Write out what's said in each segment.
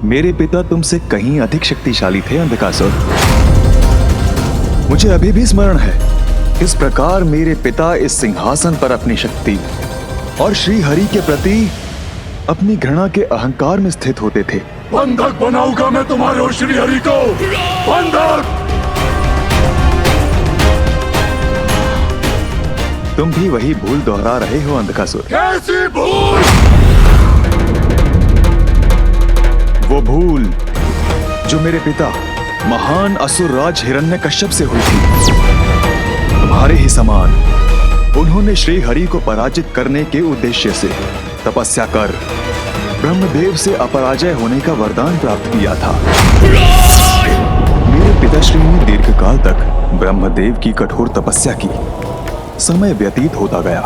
मेरे पिता तुमसे कहीं अधिक शक्तिशाली थे अंधकासुर। मुझे अभी भी स्मरण है किस प्रकार मेरे पिता इस सिंहासन पर अपनी शक्ति और श्री हरि के प्रति अपनी घृणा के अहंकार में स्थित होते थे। बंधक बनाऊंगा मैं तुम्हारे और श्री हरि को, बंधक। तुम भी वही भूल दोहरा रहे हो अंधकासुर। कैसी भूल? वो भूल जो मेरे पिता महान असुर राज हिरण्यकश्यप से हुई थी। तुम्हारे ही समान उन्होंने श्री हरि को पराजित करने के उद्देश्य से तपस्या कर ब्रह्मदेव से अपराजय होने का वरदान प्राप्त किया था। मेरे पिताश्री ने दीर्घकाल तक ब्रह्मदेव की कठोर तपस्या की। समय व्यतीत होता गया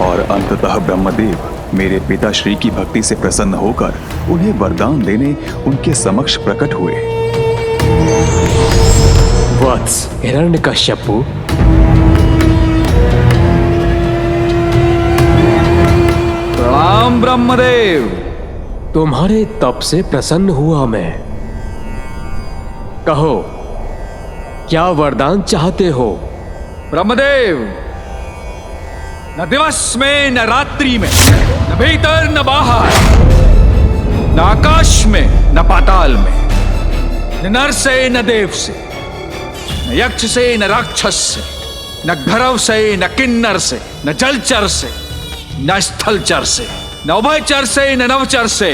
और अंततः ब्रह्मदेव मेरे पिताश्री की भक्ति से प्रसन्न होकर उन्हें वरदान देने उनके समक्ष प्रकट हुए। वत्स हिरण्यकश्यपु, प्रणाम ब्रह्मदेव। तुम्हारे तप से प्रसन्न हुआ मैं। कहो, क्या वरदान चाहते हो? ब्रह्मदेव, न दिवस में न रात्रि में, न भीतर न बाहर, न आकाश में न पाताल में, न नर से न देव से, न यक्ष से न राक्षस से, न भैरव से न किन्नर से, न जलचर से न स्थलचर से, न उभयचर से न नवचर से,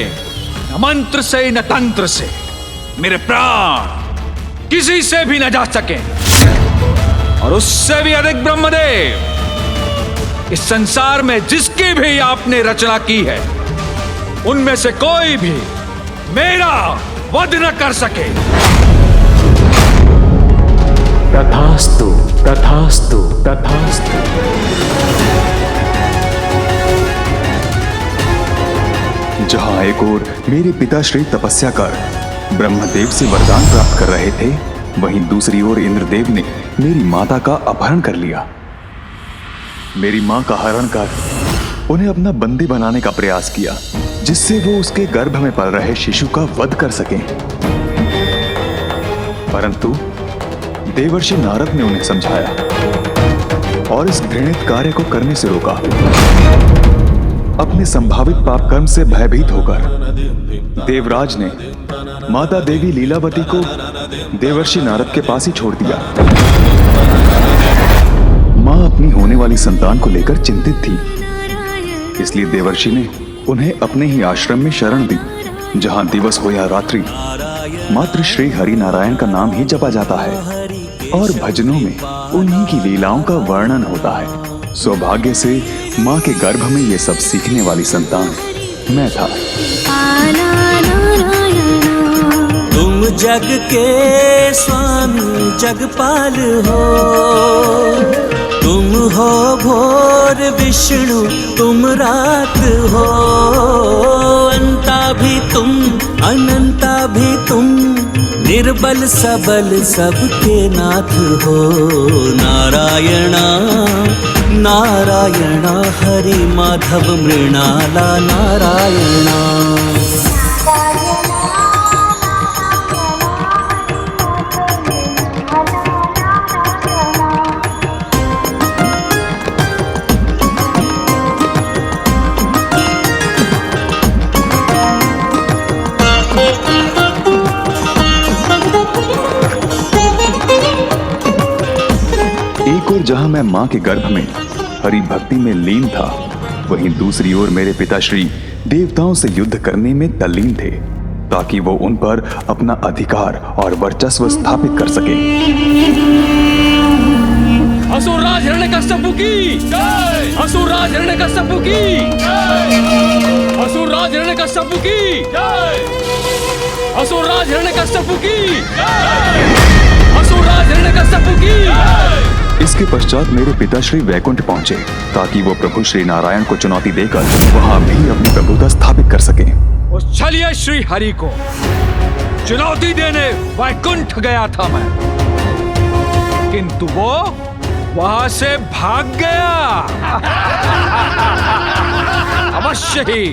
न मंत्र से न तंत्र से मेरे प्राण किसी से भी न जा सके। और उससे भी अधिक ब्रह्मदेव, इस संसार में जिसकी भी आपने रचना की है उनमें से कोई भी मेरा वध न कर सके। तथास्तु, तथास्तु, तथास्तु। जहां एक ओर मेरे पिताश्री तपस्या कर ब्रह्मदेव से वरदान प्राप्त कर रहे थे, वहीं दूसरी ओर इंद्रदेव ने मेरी माता का अपहरण कर लिया। मेरी मां का हरण कर उन्हें अपना बंदी बनाने का प्रयास किया, जिससे वो उसके गर्भ में पल रहे शिशु का वध कर सकें। परंतु देवर्षि नारद ने उन्हें समझाया और इस घृणित कार्य को करने से रोका। अपने संभावित पाप कर्म से भयभीत होकर देवराज ने माता देवी लीलावती को देवर्षि नारद के पास ही छोड़ दिया। मां अपनी होने वाली संतान को लेकर चिंतित थी, इसलिए देवर्षि ने उन्हें अपने ही आश्रम में शरण दी, जहां दिवस हो या रात्रि मात्र श्री हरि नारायण का नाम ही जपा जाता है और भजनों में उन्हीं की लीलाओं का वर्णन होता है। सौभाग्य से मां के गर्भ में ये सब सीखने वाली संतान मैं था। तुम जग के स्वामी जगपाल हो, तुम हो भोर विष्णु, तुम रात हो, अंता भी तुम अनंता भी तुम, निर्बल सबल सबके नाथ हो। नारायणा नारायणा हरि माधव मृणाला नारायणा। एक ओर जहां मैं मां के गर्भ में हरि भक्ति में लीन था, वहीं दूसरी ओर मेरे पिताश्री देवताओं से युद्ध करने में तल्लीन थे, ताकि वो उन पर अपना अधिकार और वर्चस्व स्थापित कर सके। असुरराज हिरण्यकश्यप की जय! असुरराज हिरण्यकश्यप की जय! असुरराज हिरण्यकश्यप की जय! असुरराज हिरण्यकश्यप की जय! असुरराज हिरण्यकश्यप की जय! इसके पश्चात मेरे पिताश्री वैकुंठ पहुंचे, ताकि वो प्रभु श्री नारायण को चुनौती देकर वहां भी अपनी प्रभुता स्थापित कर सके। चलिए श्री हरि को चुनौती देने वैकुंठ गया था मैं, किंतु वो वहां से भाग गया। अवश्य ही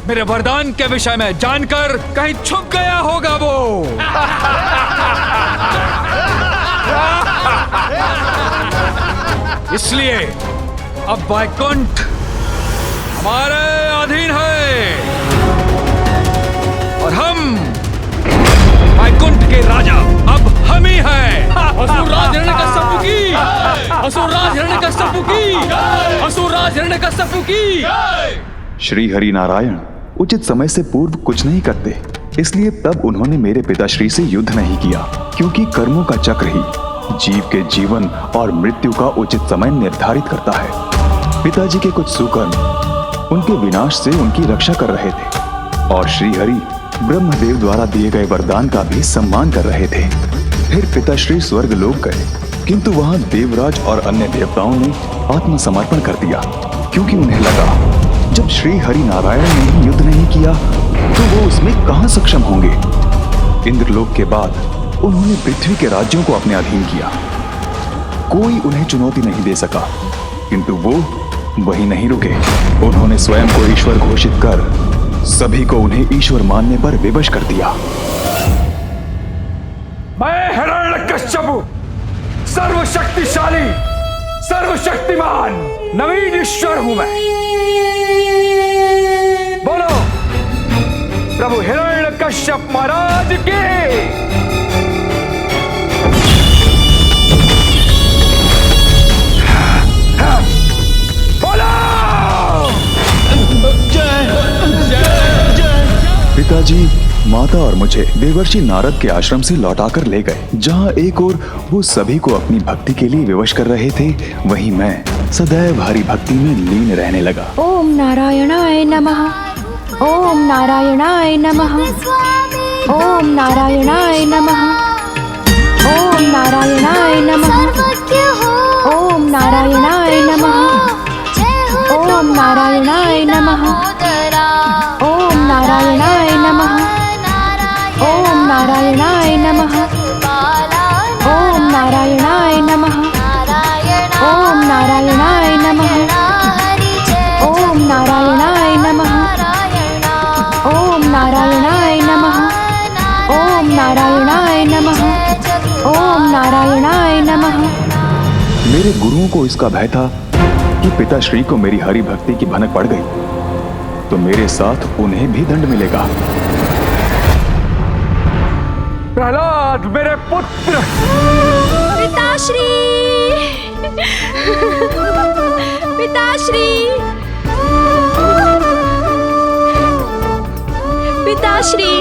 मेरे वरदान के विषय में जानकर कहीं छुप गया होगा वो। इसलिए अब वैकुंठ हमारे अधीन है और हम वैकुंठ के राजा अब हम ही हैं। असुरराज हिरण्यकश्यप की, असुरराज हिरण्यकश्यप की, असुरराज हिरण्यकश्यप की। श्री हरि नारायण उचित समय से पूर्व कुछ नहीं करते, इसलिए तब उन्होंने मेरे पिताश्री से युद्ध नहीं किया, क्योंकि कर्मों का चक्र ही जीव के जीवन और मृत्यु का उचित समय निर्धारित करता है। पिताजी के कुछ सुकर्म उनके विनाश से उनकी रक्षा कर रहे थे और श्री हरि ब्रह्मदेव द्वारा दिए गए वरदान का भी सम्मान कर रहे थे। फिर पिताश्री स्वर्ग लोक गए, किंतु वहां देवराज और अन्य देवताओं ने आत्मसमर्पण कर दिया, क्योंकि उन्हें लगा जब श्री हरि नारायण ने ही युद्ध नहीं किया तो वो उसमें कहां सक्षम होंगे। इंद्रलोक के बाद उन्होंने पृथ्वी के राज्यों को अपने अधीन किया। कोई उन्हें चुनौती नहीं दे सका, किंतु वो वही नहीं रुके। उन्होंने स्वयं को ईश्वर घोषित कर सभी को उन्हें ईश्वर मानने पर विवश कर दिया। मैं हिरण्यकश्यप सर्वशक्तिशाली सर्वशक्तिमान नवीन ईश्वर हूं मैं। बोलो प्रभु हिरण्यकश्यप महाराज की। पिताजी माता और मुझे देवर्षि नारद के आश्रम से लौटाकर ले गए, जहाँ एक ओर वो सभी को अपनी भक्ति के लिए विवश कर रहे थे, वहीं मैं सदैव हरि भक्ति में लीन रहने लगा। ओम नारायणाय नमः, ओम नारायणाय नमः, ओम नारायणाय नमः, ओम नारायणाय नमः, ओम नारायणाय नमः, ओम नारायणाय नमः, ओम नारायणाय नमः, ओम नारायणाय नमः, ओम नारायणाय नमः, ओम नारायणाय नमः, ओम नारायणाय नमः, ओम नारायणाय नमः, ओम नारायणाय नमः, ओम नारायणाय नमः। मेरे गुरुओं को इसका भय था कि पिताश्री को मेरी हरि भक्ति की भनक पड़ गई तो मेरे साथ उन्हें भी दंड मिलेगा। प्रहलाद मेरे पुत्र। पिताश्री, पिताश्री, पिताश्री।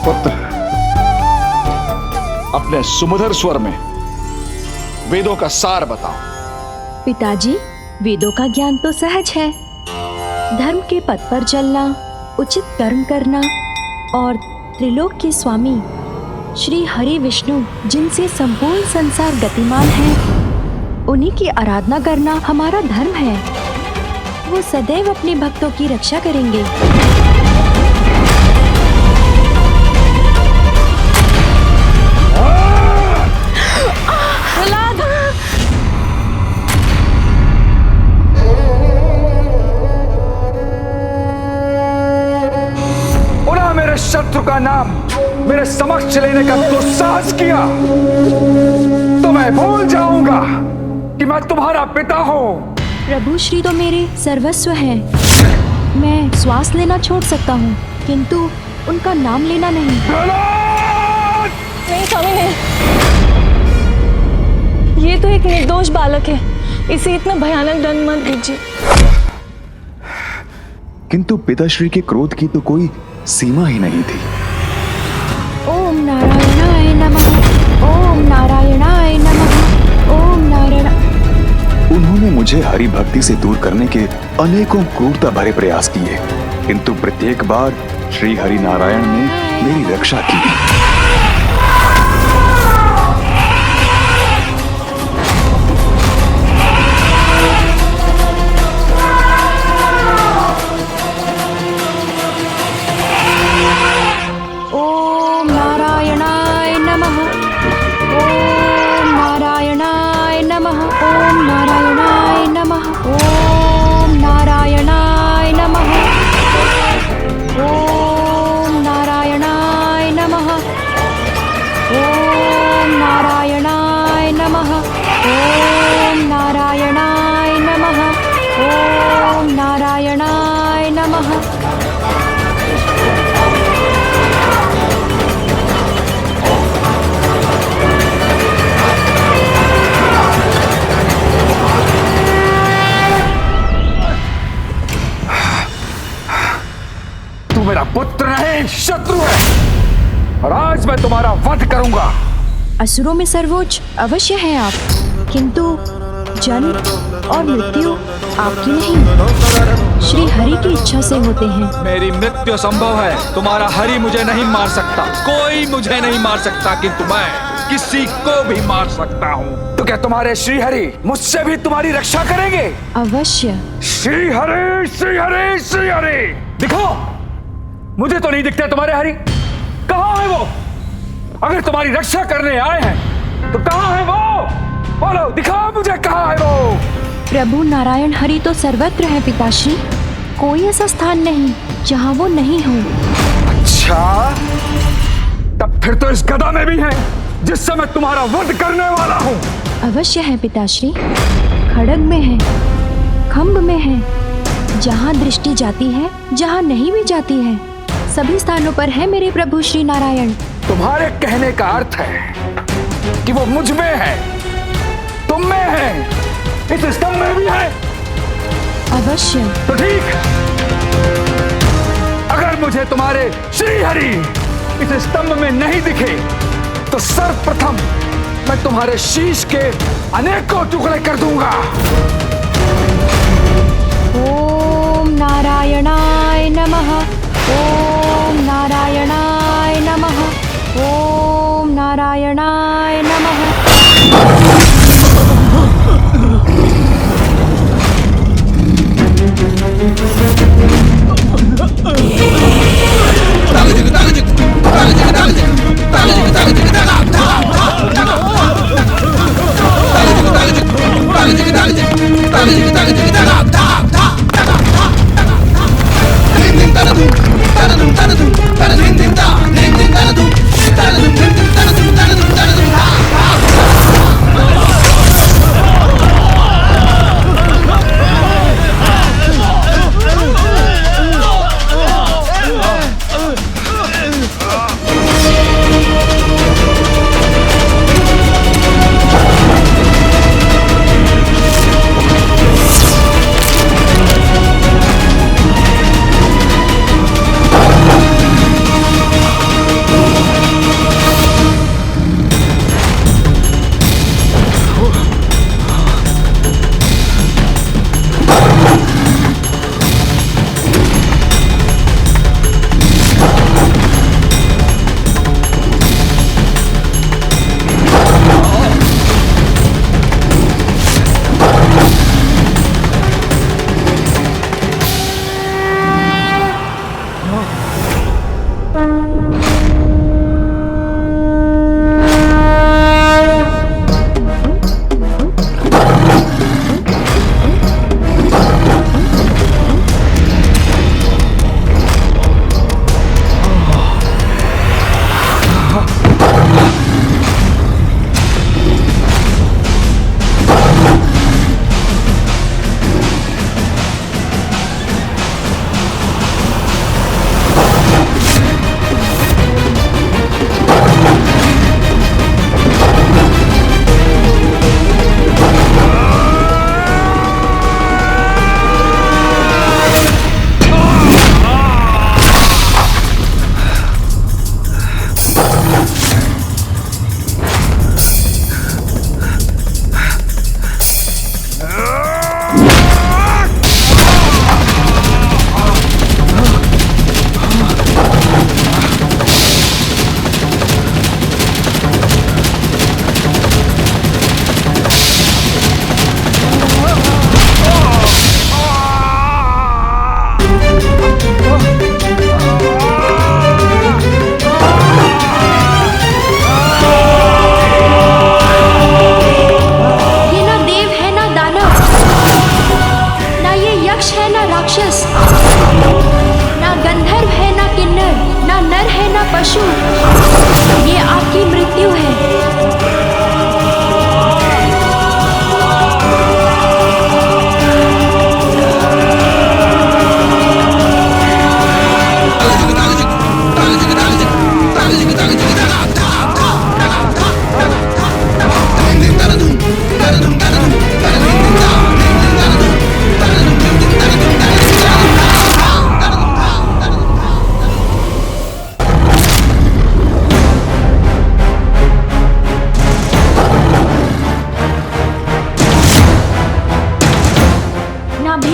पुत्र, अपने सुमधुर स्वर में वेदों का सार बताओ। पिताजी, वेदों का ज्ञान तो सहज है। धर्म के पथ पर चलना, उचित कर्म करना और त्रिलोक के स्वामी श्री हरि विष्णु, जिनसे संपूर्ण संसार गतिमान है, उन्हीं की आराधना करना हमारा धर्म है। वो सदैव अपने भक्तों की रक्षा करेंगे। शत्रु का नाम मेरे समक्ष लेने का दुस्साहस किया तो मैं भूल जाऊंगा कि मैं तुम्हारा पिता हूँ। प्रभु श्री तो मेरे सर्वस्व हैं। मैं श्वास लेना छोड़ सकता हूँ, किंतु उनका नाम लेना नहीं। नहीं स्वामी नहीं, ये तो एक निर्दोष बालक है, इसे इतना भयानक दंड मत दीजिए। किंतु पिताश्री के क्रोध की तो कोई सीमा ही नहीं थी। ओम नारायणाय नमः, ओम नारायणाय नमः, ओम नारायण। उन्होंने मुझे हरि भक्ति से दूर करने के अनेकों क्रूरता भरे प्रयास किए, किंतु प्रत्येक बार श्री हरि नारायण ने मेरी रक्षा की। नहीं, शत्रु है। और आज मैं तुम्हारा वध करूंगा। असुरों में सर्वोच्च अवश्य हैं आप, किंतु जन्म और मृत्यु आपकी नहीं, श्री हरि की इच्छा से होते हैं। मेरी मृत्यु संभव है, तुम्हारा हरि मुझे नहीं मार सकता, कोई मुझे नहीं मार सकता, किंतु मैं किसी को भी मार सकता हूँ। तो क्या तुम्हारे श्री हरि मुझसे भी तुम्हारी रक्षा करेंगे? अवश्य। श्री हरि, श्री हरि, श्री हरि। दिखो, मुझे तो नहीं दिखते तुम्हारे हरि। कहाँ है वो? अगर तुम्हारी रक्षा करने आए हैं तो कहाँ है वो? बोलो, दिखाओ मुझे, कहाँ है वो? प्रभु नारायण हरि तो सर्वत्र है पिताश्री, कोई ऐसा स्थान नहीं जहाँ वो नहीं हो। अच्छा, तब फिर तो इस गदा में भी है जिससे मैं तुम्हारा वध करने वाला हूँ। अवश्य है पिताश्री, खड़ग में है, खम्भ में है, जहाँ दृष्टि जाती है, जहाँ नहीं भी जाती है, सभी स्थानों पर है मेरे प्रभु श्री नारायण। तुम्हारे कहने का अर्थ है कि वो मुझ में है, तुम में है, इस स्तंभ में भी है। अवश्य। तो ठीक, अगर मुझे तुम्हारे श्री हरि इस स्तंभ में नहीं दिखे तो सर्वप्रथम मैं तुम्हारे शीश के अनेकों टुकड़े कर दूंगा। ओम नारायणाय नमः, ओम नारायणाय नमः, ओम नारायणाय नमः। Da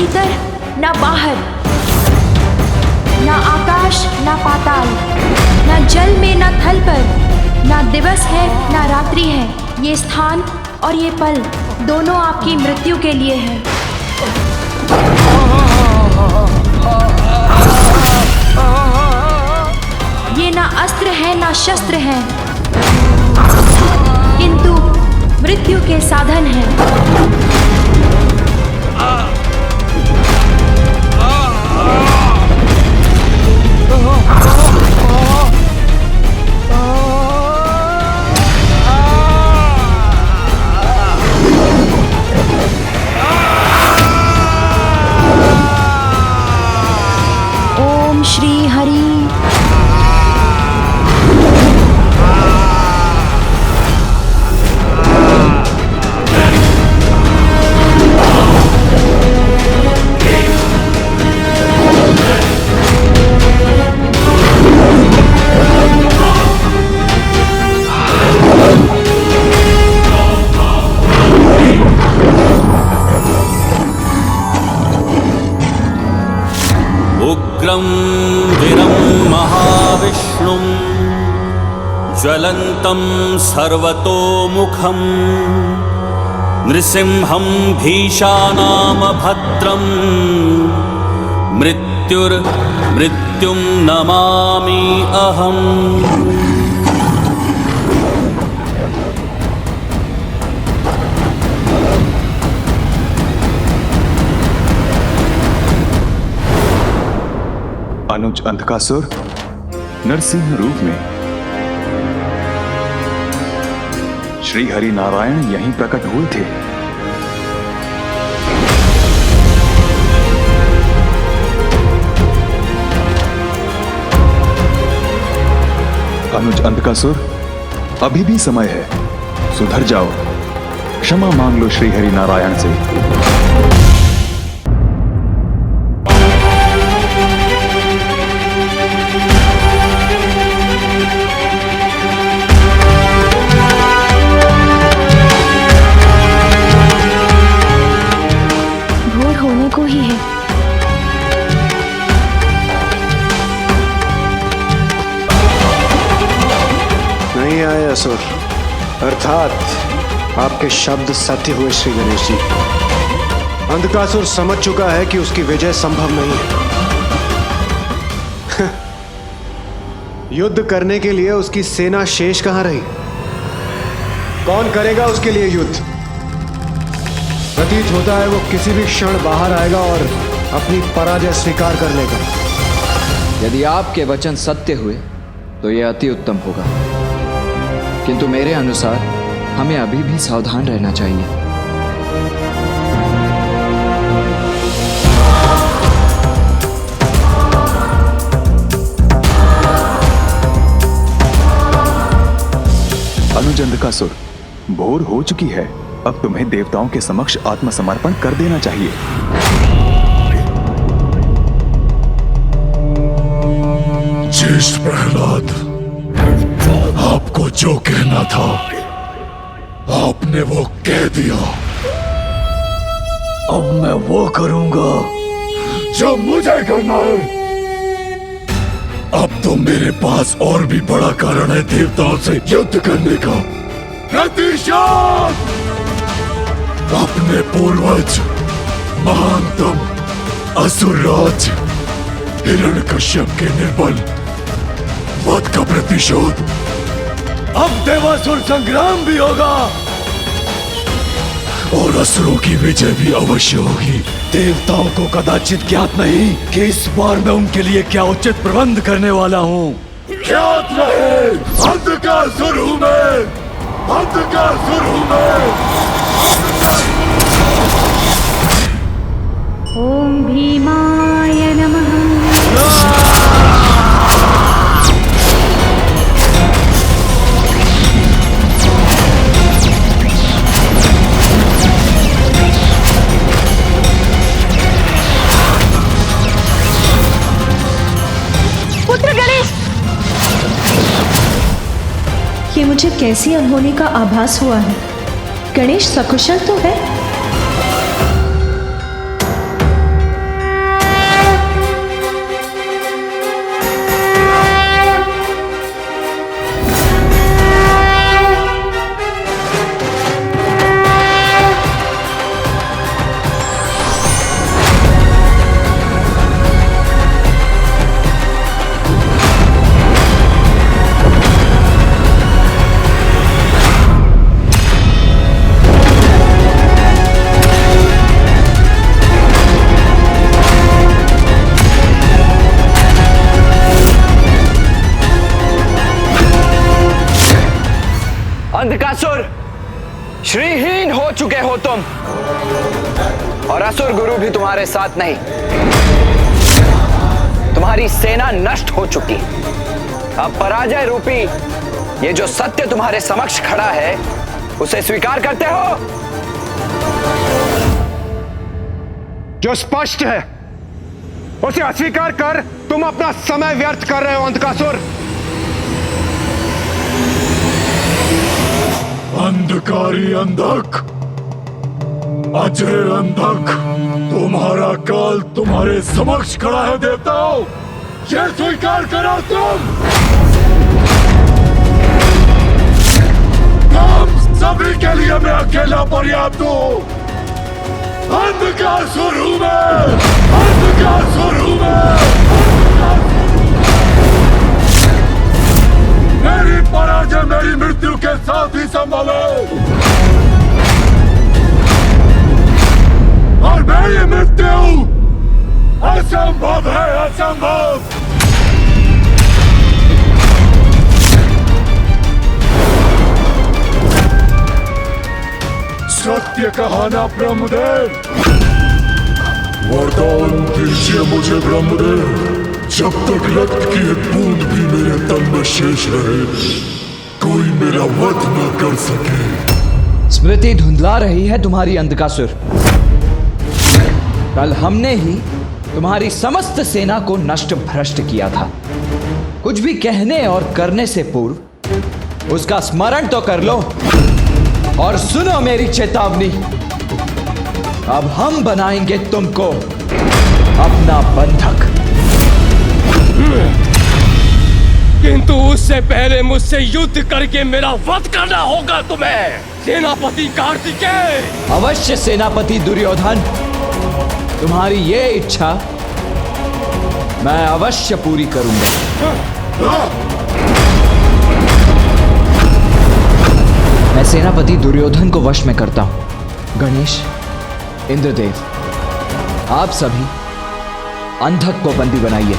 भीतर ना बाहर, ना आकाश ना पाताल, ना जल में ना थल पर, ना दिवस है ना रात्रि है। ये स्थान और ये पल दोनों आपकी मृत्यु के लिए है। ये ना अस्त्र है ना शस्त्र है, किंतु मृत्यु के साधन हैं। ओम श्री हरि। उग्रं वीरं महाविष्णुं ज्वलन्तं सर्वतोमुखं नृसिंहं भीषानामभद्रं मृत्युं नमामि अहम्। अनुज अंधकासुर नरसिंह रूप में श्री हरि नारायण यहीं प्रकट हुए थे। अनुज अंधकासुर, अभी भी समय है, सुधर जाओ, क्षमा मांग लो श्री हरि नारायण से। को ही है। नहीं आए असुर, अर्थात आपके शब्द सत्य हुए श्री गणेश जी। अंधकासुर समझ चुका है कि उसकी विजय संभव नहीं है। युद्ध करने के लिए उसकी सेना शेष कहां रही? कौन करेगा उसके लिए युद्ध? प्रतीत होता है वो किसी भी क्षण बाहर आएगा और अपनी पराजय स्वीकार कर लेगा। यदि आपके वचन सत्य हुए तो यह अति उत्तम होगा, किंतु मेरे अनुसार हमें अभी भी सावधान रहना चाहिए। अनुज अंधकासुर, भोर हो चुकी है, अब तुम्हें देवताओं के समक्ष आत्मसमर्पण कर देना चाहिए। ज्येष्ठ प्रहलाद, आपको जो कहना था आपने वो कह दिया। अब मैं वो करूंगा जो मुझे करना है। अब तो मेरे पास और भी बड़ा कारण है देवताओं से युद्ध करने का। प्रतिशोध! अपने पूर्वज महानतम असुरराज हिरण्यकश्यप के निर्बल वध का प्रतिशोध। अब देवासुर संग्राम भी होगा और असुरों की विजय भी अवश्य होगी। देवताओं को कदाचित ज्ञात नहीं कि इस बार मैं उनके लिए क्या उचित प्रबंध करने वाला हूँ। ज्ञात रहे, अंधकासुर हूँ मैं, अंधकासुर हूँ मैं। ओम भीमाय नमः। पुत्र गणेश, ये मुझे कैसी अनहोनी का आभास हुआ है। गणेश सकुशल तो है? और असुर गुरु भी तुम्हारे साथ नहीं। तुम्हारी सेना नष्ट हो चुकी। अब पराजय रूपी ये जो सत्य तुम्हारे समक्ष खड़ा है उसे स्वीकार करते हो? जो स्पष्ट है उसे अस्वीकार कर तुम अपना समय व्यर्थ कर रहे हो अंधकासुर। अंधकारी अंधक, अजय अंधक, तुम्हारा काल तुम्हारे समक्ष खड़ा है देवताओं, ये स्वीकार करो तुम। तुम सभी के लिए मैं अकेला पर्याप्त हूं। अंधकासुर हूं मैं, अंधकासुर हूं मैं। मेरी पराजय मेरी मृत्यु के साथ ही संभव है, और मेरी मृत्यु असंभव है, असंभव। सत्य कहा ना ब्रह्मदेव। वरदान दीजिए मुझे ब्रह्मदेव, जब तक रक्त की एक बूंद भी मेरे तन में शेष रहे कोई मेरा वध न कर सके। स्मृति धुंधला रही है तुम्हारी अंधकासुर। कल हमने ही तुम्हारी समस्त सेना को नष्ट भ्रष्ट किया था। कुछ भी कहने और करने से पूर्व उसका स्मरण तो कर लो और सुनो मेरी चेतावनी। अब हम बनाएंगे तुमको अपना बंधक, किंतु उससे पहले मुझसे युद्ध करके मेरा वध करना होगा तुम्हें, सेनापति कार्तिकेय। अवश्य सेनापति दुर्योधन, तुम्हारी ये इच्छा मैं अवश्य पूरी करूंगा। मैं सेनापति दुर्योधन को वश में करता हूं। गणेश, इंद्रदेव, आप सभी अंधक को बंदी बनाइए।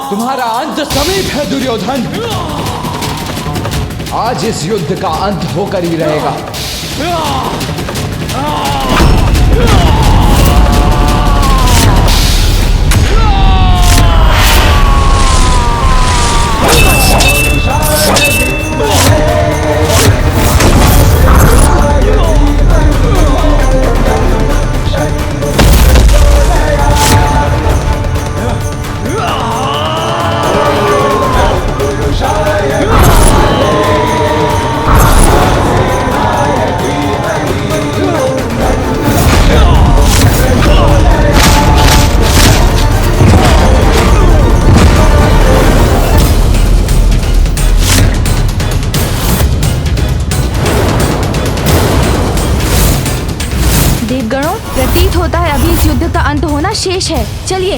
तुम्हारा अंत समीप है दुर्योधन। आज इस युद्ध का अंत होकर ही रहेगा। देवगणों, प्रतीत होता है अभी इस युद्ध का अंत होना शेष है। चलिए।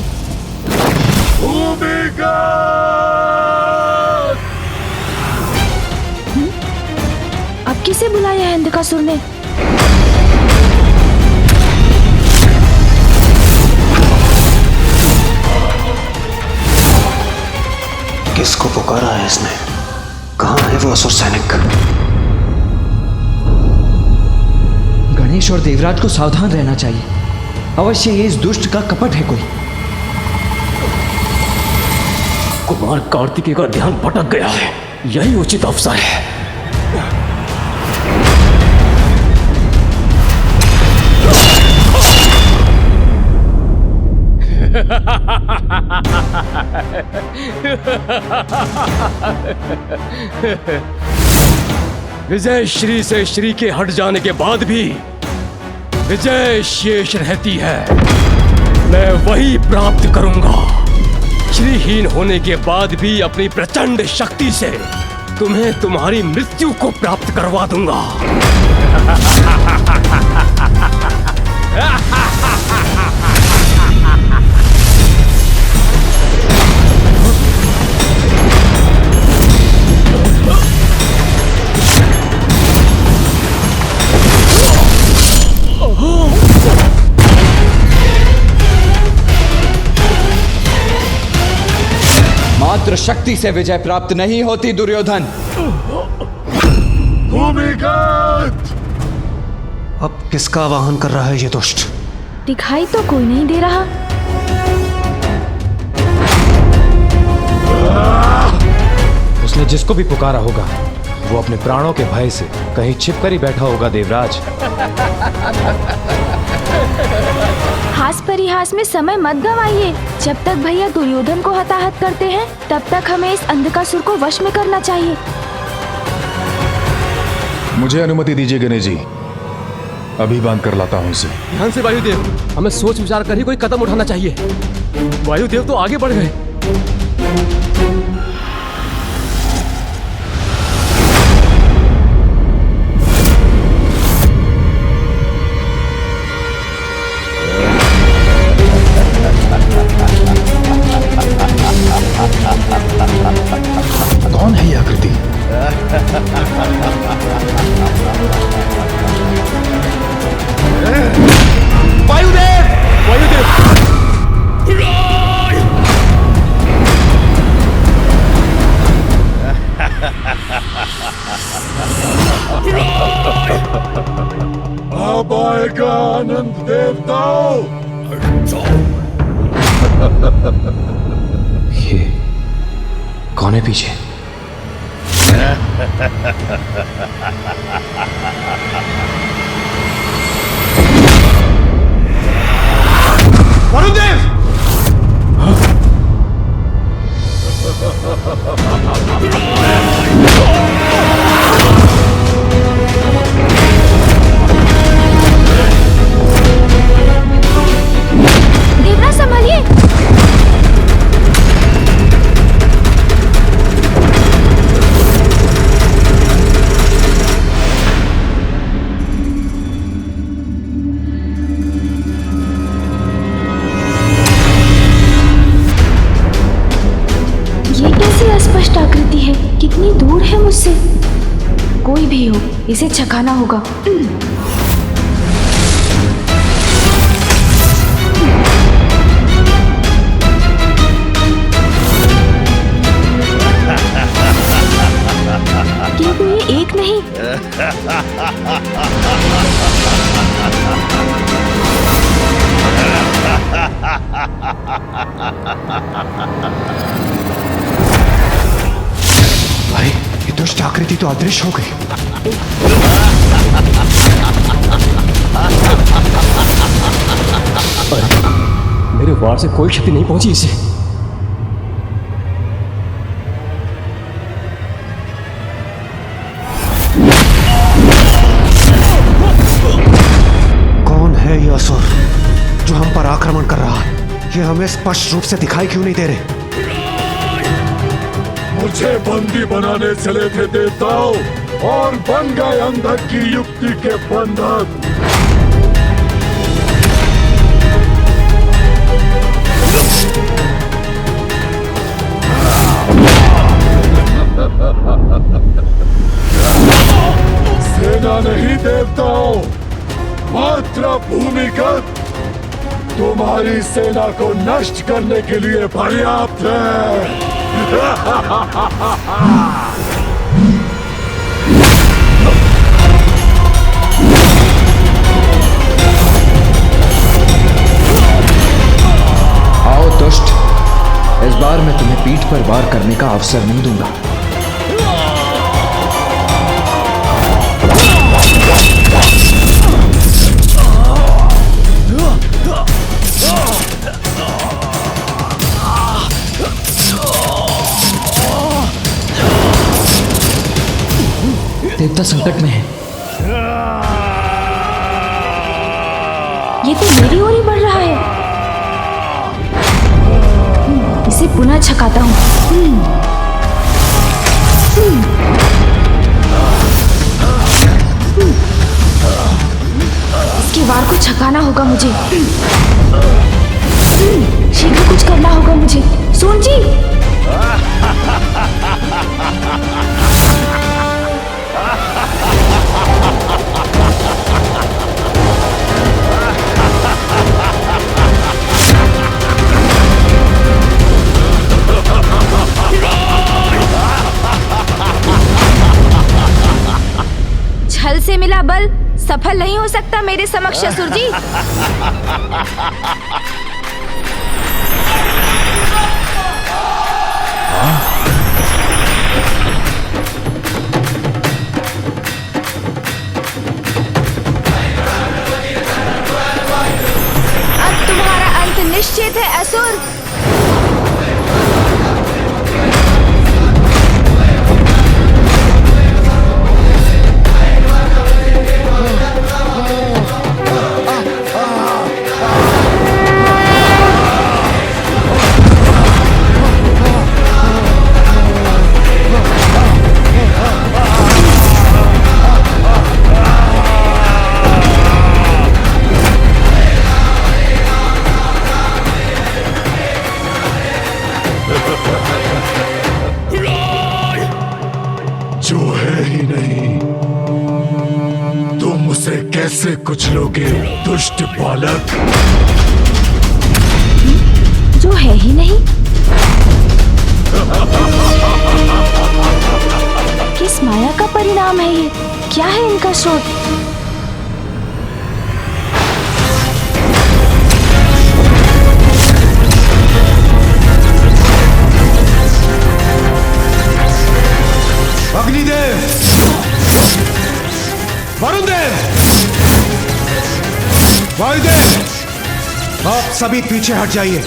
अब किसे बुलाया है अंधकासुर ने? किसको पुकारा है इसने? कहां है वो असुर सैनिक? गणेश और देवराज को सावधान रहना चाहिए। अवश्य ये इस दुष्ट का कपट है कोई। कुमार कार्तिकेय का ध्यान भटक गया है, यही उचित अवसर है। विजय श्री से श्री के हट जाने के बाद भी विजय शेष रहती है। मैं वही प्राप्त करूंगा। श्रीहीन होने के बाद भी अपनी प्रचंड शक्ति से तुम्हें तुम्हारी मृत्यु को प्राप्त करवा दूंगा। मात्र शक्ति से विजय प्राप्त नहीं होती दुर्योधन। भूमिगत! अब किसका वाहन कर रहा है ये दुष्ट? दिखाई तो कोई नहीं दे रहा। उसने जिसको भी पुकारा होगा वो अपने प्राणों के भय से कहीं छिपकर ही बैठा होगा देवराज। हास परिहास में समय मत गवाइए। जब तक भैया दुर्योधन को हताहत करते हैं तब तक हमें इस अंधकासुर को वश में करना चाहिए। मुझे अनुमति दीजिए गणेश जी, अभी बांध कर लाता हूँ उसे। ध्यान से वायुदेव, हमें सोच विचार कर ही कोई कदम उठाना चाहिए। वायुदेव तो आगे बढ़ गए। कौन है ये आकृति? वायुदेव! वायुदेव! अब आएगा आनंद देवताओं। ये कौन है पीछे? वरुदेव! देवराज संभालिए। ये कैसी अस्पष्ट आकृति है? कितनी दूर है मुझसे? कोई भी हो, इसे छकाना होगा। किंतु ये एक नहीं। भाई, ये दुष्ट आकृति तो अदृश्य हो गई। मेरे वार से कोई क्षति नहीं पहुंची इसे। कौन है ये असुर जो हम पर आक्रमण कर रहा है? ये हमें स्पष्ट रूप से दिखाई क्यों नहीं दे रहे? मुझे बंदी बनाने चले थे देवताओं और बन गए अंधक की युक्ति के बंधक। सेना नहीं देवताओं, मात्र भूमिगत तुम्हारी सेना को नष्ट करने के लिए पर्याप्त है। आओ दुष्ट, इस बार मैं तुम्हें पीठ पर वार करने का अवसर नहीं दूंगा। देवता संकट में है। ये तो मेरी ओर ही बढ़ रहा है। इसे पुनः छकाता हूँ। इसके वार को छकाना होगा मुझे। शीघ्र कुछ करना होगा मुझे। सोन जी, से मिला बल सफल नहीं हो सकता मेरे समक्ष असुर जी। अब तुम्हारा अंत निश्चित है असुर। जो है ही नहीं, तुम उसे कैसे कुचलोगे दुष्ट बालक? जो है ही नहीं? किस माया का परिणाम है ये? क्या है इनका स्रोत? अग्निदेव, वरुणदेव, वायुदेव, आप सभी पीछे हट जाइए।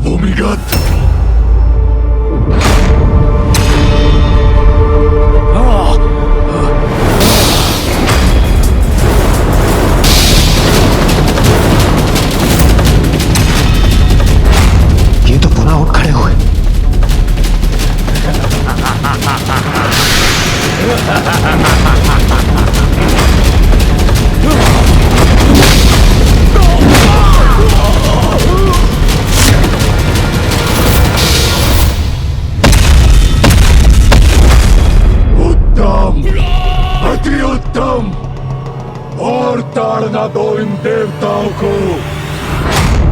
भूमिगत, ये तो पुनः उठ खड़े हुए। अति उत्तम, और ताड़ना दो इन देवताओं को।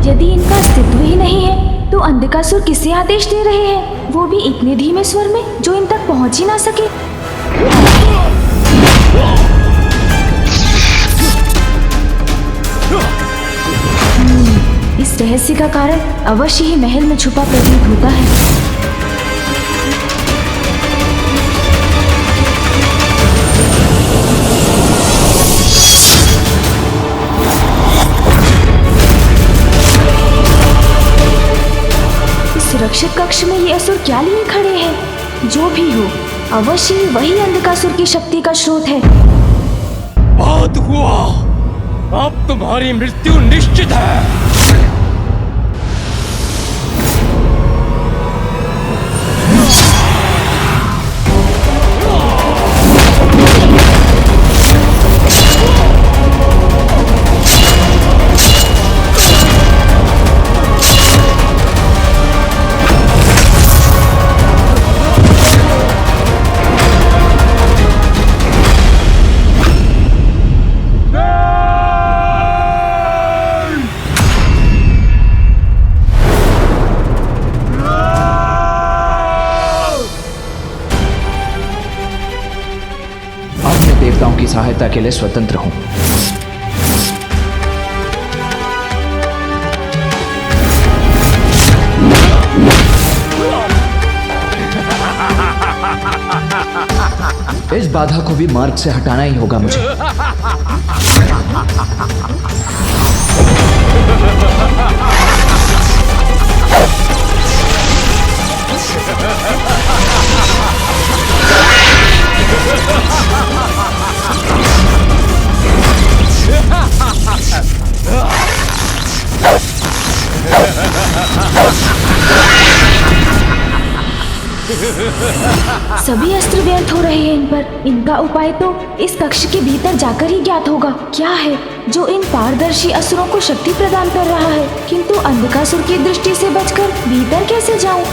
यदि इनका अस्तित्व ही नहीं है तो अंधकासुर किसे आदेश दे रहे हैं, वो भी इतने धीमे स्वर में जो इन तक पहुंच ही ना सके। इस रहस्य का कारण अवश्य ही महल में छुपा प्रतीत होता है। सुरक्षित कक्ष में ये असुर क्या लिए खड़े हैं? जो भी हो, अवश्य ही वही अंधकासुर की शक्ति का स्रोत है। बात हुआ, अब तुम्हारी मृत्यु निश्चित है। देवताओं की सहायता के लिए स्वतंत्र हूं। इस बाधा को भी मार्ग से हटाना ही होगा मुझे। सभी अस्त्र व्यर्थ हो रहे हैं इन पर। इनका उपाय तो इस कक्ष के भीतर जाकर ही ज्ञात होगा। क्या है जो इन पारदर्शी असुरों को शक्ति प्रदान कर रहा है? किंतु अंधकासुर की दृष्टि से बचकर भीतर कैसे जाऊं?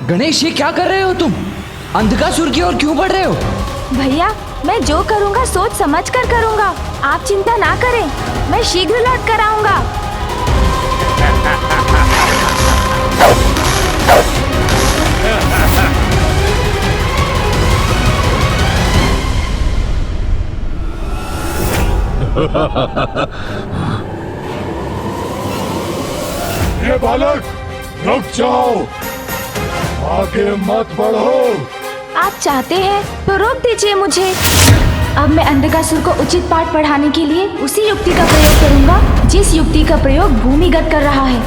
गणेश, ये क्या कर रहे हो तुम? अंधकासुर की ओर क्यों बढ़ रहे हो? भैया, मैं जो करूँगा सोच समझ कर करूँगा। आप चिंता ना करें, मैं शीघ्र लौट कर आऊँगा। ये बालक, रुक जाओ, आगे मत बढ़ो। आप चाहते हैं तो रोक दीजिए मुझे। अब मैं अंधकासुर को उचित पाठ पढ़ाने के लिए उसी युक्ति का प्रयोग करूंगा जिस युक्ति का प्रयोग भूमिगत कर रहा है।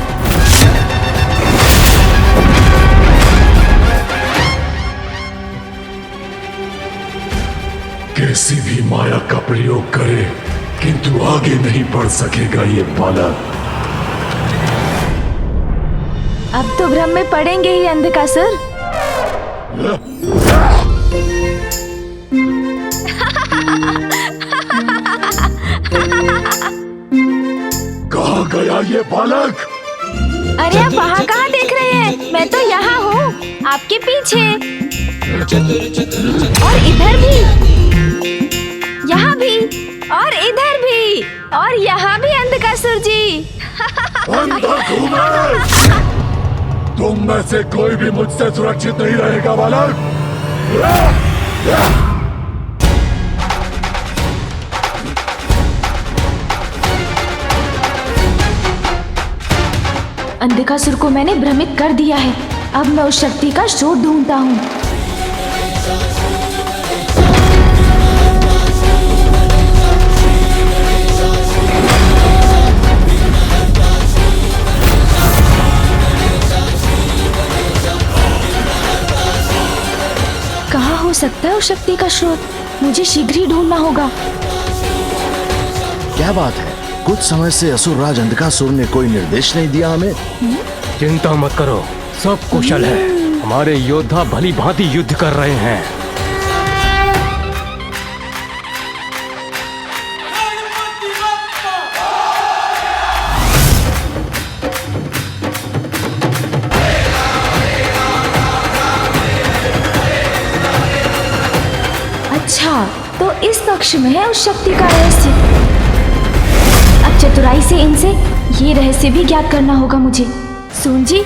कैसी भी माया का प्रयोग करे, किंतु आगे नहीं बढ़ सकेगा ये बालक। अब तो भ्रम में पड़ेंगे ही अंधकासुर। कहाँ गया ये बालक? अरे आप वहाँ कहाँ देख रहे हैं? मैं तो यहाँ हूँ, आपके पीछे। और इधर भी, यहाँ भी, और इधर भी, और यहाँ भी अंधकासुर जी। अंधा घूमे! तुम में से कोई भी मुझसे सुरक्षित नहीं रहेगा बालक। अंधकासुर को मैंने भ्रमित कर दिया है। अब मैं उस शक्ति का स्रोत ढूंढता हूँ। कहाँ हो सकता है उस शक्ति का स्रोत? मुझे शीघ्र ही ढूंढना होगा। क्या बात है? कुछ समय से असुरराज अंधकासुर ने कोई निर्देश नहीं दिया हमें। चिंता मत करो, सब कुशल है। हमारे योद्धा भली भांति युद्ध कर रहे हैं। अच्छा, तो इस कक्ष में है उस शक्ति का रहस्य। अब चतुराई से इनसे ये रहस्य भी ज्ञात करना होगा मुझे। सुन जी,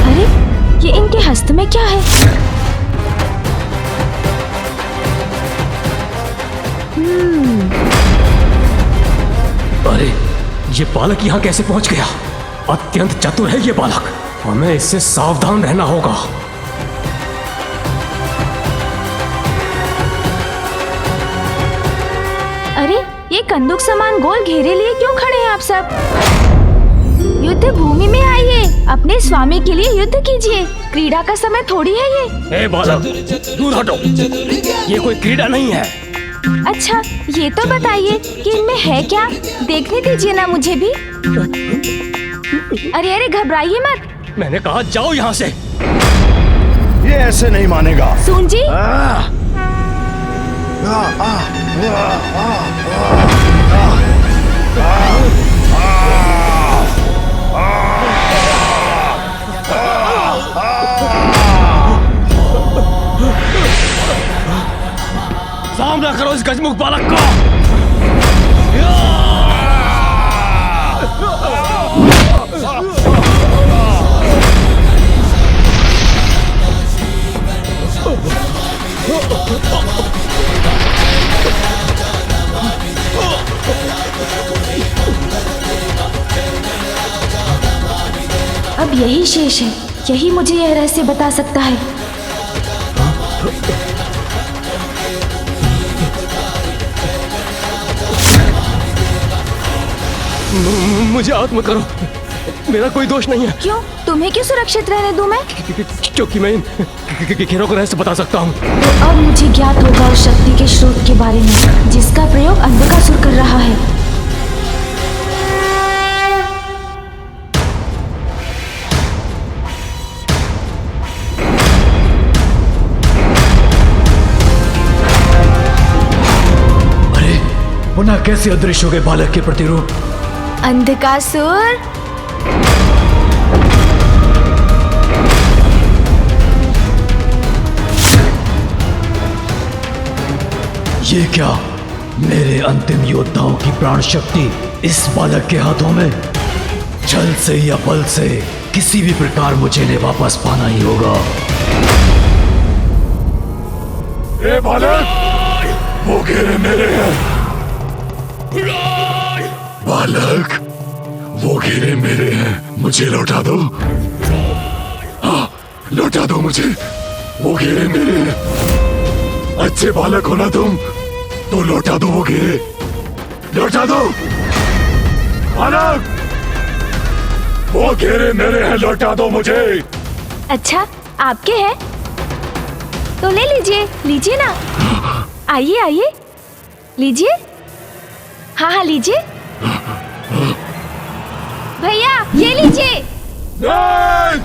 अरे ये इनके हस्त में क्या है? अरे ये बालक यहाँ कैसे पहुँच गया? अत्यंत चतुर है ये बालक, हमें इससे सावधान रहना होगा। अरे ये कंदूक समान गोल घेरे लिए क्यों खड़े हैं आप सब? युद्ध भूमि में आइए, अपने स्वामी के लिए युद्ध कीजिए। क्रीड़ा का समय थोड़ी है ये। ए बालक, दूर हटो, ये कोई क्रीड़ा नहीं है। अच्छा, ये तो बताइए कि इनमें है क्या? देखने दीजिए ना मुझे भी। अरे अरे घबराइए मत। मैंने कहा जाओ यहाँ से। ये ऐसे नहीं मानेगा। सुन जी, सामना करो इस गजमुख बालक को। अब यही शेष है, यही मुझे यह रहस्य बता सकता है। मुझे आत्म करो, मेरा कोई दोष नहीं है। क्यों? तुम्हें क्यों सुरक्षित रहने दूं मैं? क्योंकि मैं इन घेरों का रहस्य बता सकता हूँ। तो अब मुझे ज्ञात होगा उस शक्ति के स्रोत के बारे में जिसका प्रयोग अंधकासुर कर रहा है। पुनः कैसे अदृश्य हो गए बालक के प्रतिरूप? अंधकासुर, ये क्या? मेरे अंतिम योद्धाओं की प्राण शक्ति इस बालक के हाथों में? छल से या बल से किसी भी प्रकार मुझे इन्हें वापस पाना ही होगा। ए बालक, वो घेरे मेरे हैं। बालक, वो घेरे मेरे हैं, मुझे लौटा दो। हाँ, लौटा दो मुझे, वो घेरे मेरे हैं। अच्छे बालक हो ना तुम, तो लौटा दो वो घेरे, लौटा दो। बालक, वो घेरे मेरे हैं, लौटा दो मुझे। अच्छा आपके हैं तो ले लीजिए, लीजिए ना। आइए आइए, लीजिए। हाँ हाँ लीजिए भैया, ये लीजिए। नहीं!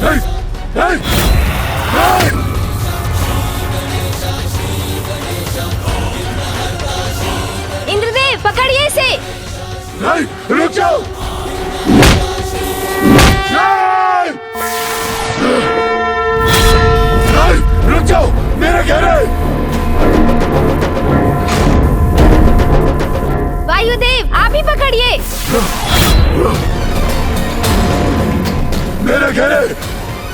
नहीं! नहीं! नहीं! इंद्रदेव पकड़िए इसे। नहीं, रुक जाओ। नहीं! नहीं, रुक जाओ, मेरे घेरे। वायुदेव आप ही पकड़िए। मेरे घेरे,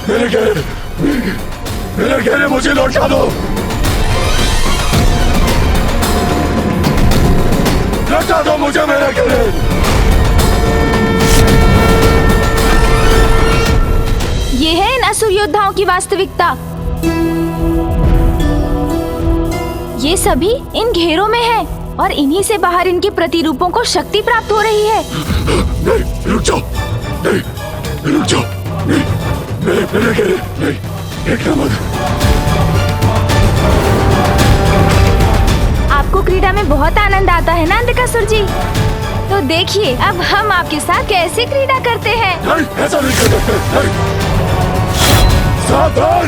मेरे घेरे, मेरे घेरे मुझे लौटा दो। लौटा दो मुझे मेरे घेरे। ये है इन असुर योद्धाओं की वास्तविकता। ये सभी इन घेरों में है और इन्हीं से बाहर इनके प्रतिरूपों को शक्ति प्राप्त हो रही है। नहीं, रुक जाओ। नहीं, रुक जाओ। नहीं, मेरे घेरे, नहीं, देखना मत। आपको क्रीड़ा में बहुत आनंद आता है ना अंधकासुर जी? तो देखिए अब हम आपके साथ कैसे क्रीड़ा करते हैं। नहीं, ऐसा नहीं कर सकते। नहीं। सावधान,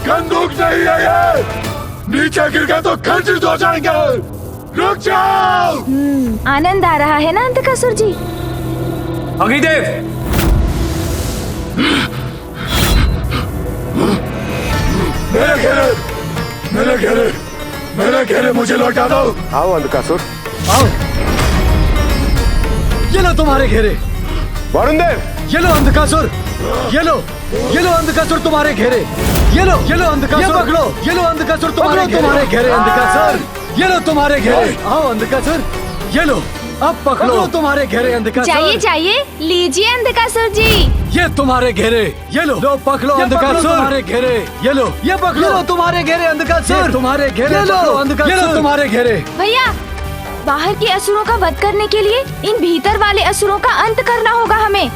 बंदूक नहीं है ये। नीचे गिर गए तो खंडित हो जाएंगे। रुक जाओ। आनंद आ रहा है ना अंधकासुर जी? अग्निदेव, मेरे घेरे, मेरे घेरे, मेरे घेरे मुझे लौटा दो। आओ अंधकासुर, आओ। ये लो तुम्हारे घेरे। वरुण देव, ये लो अंधकासुर, ये लो अंधकासुर तुम्हारे घेरे। ये लो अंधकासुर, ये पकड़ो। ये लो अंधकासुर तुम्हारे घेरे अंधकासुर। ये लो तुम्हारे घेरे। आओ अंधकासुर, ये लो, अब पकड़ो तुम्हारे घेरे अंधकासुर। चाहिए चाहिए, लीजिए अंधकासुर जी। ये तुम्हारे घेरे, ये लो पकड़ो अंधकासुर तुम्हारे घेरे। ये लो, ये पकड़ो तुम्हारे घेरे अंधकासुर। तुम्हारे घेरे, ये लो अंधकासुर, ये लो तुम्हारे घेरे। भैया, बाहर के असुरों का वध करने के लिए इन भीतर वाले असुरों का अंत करना होगा हमें।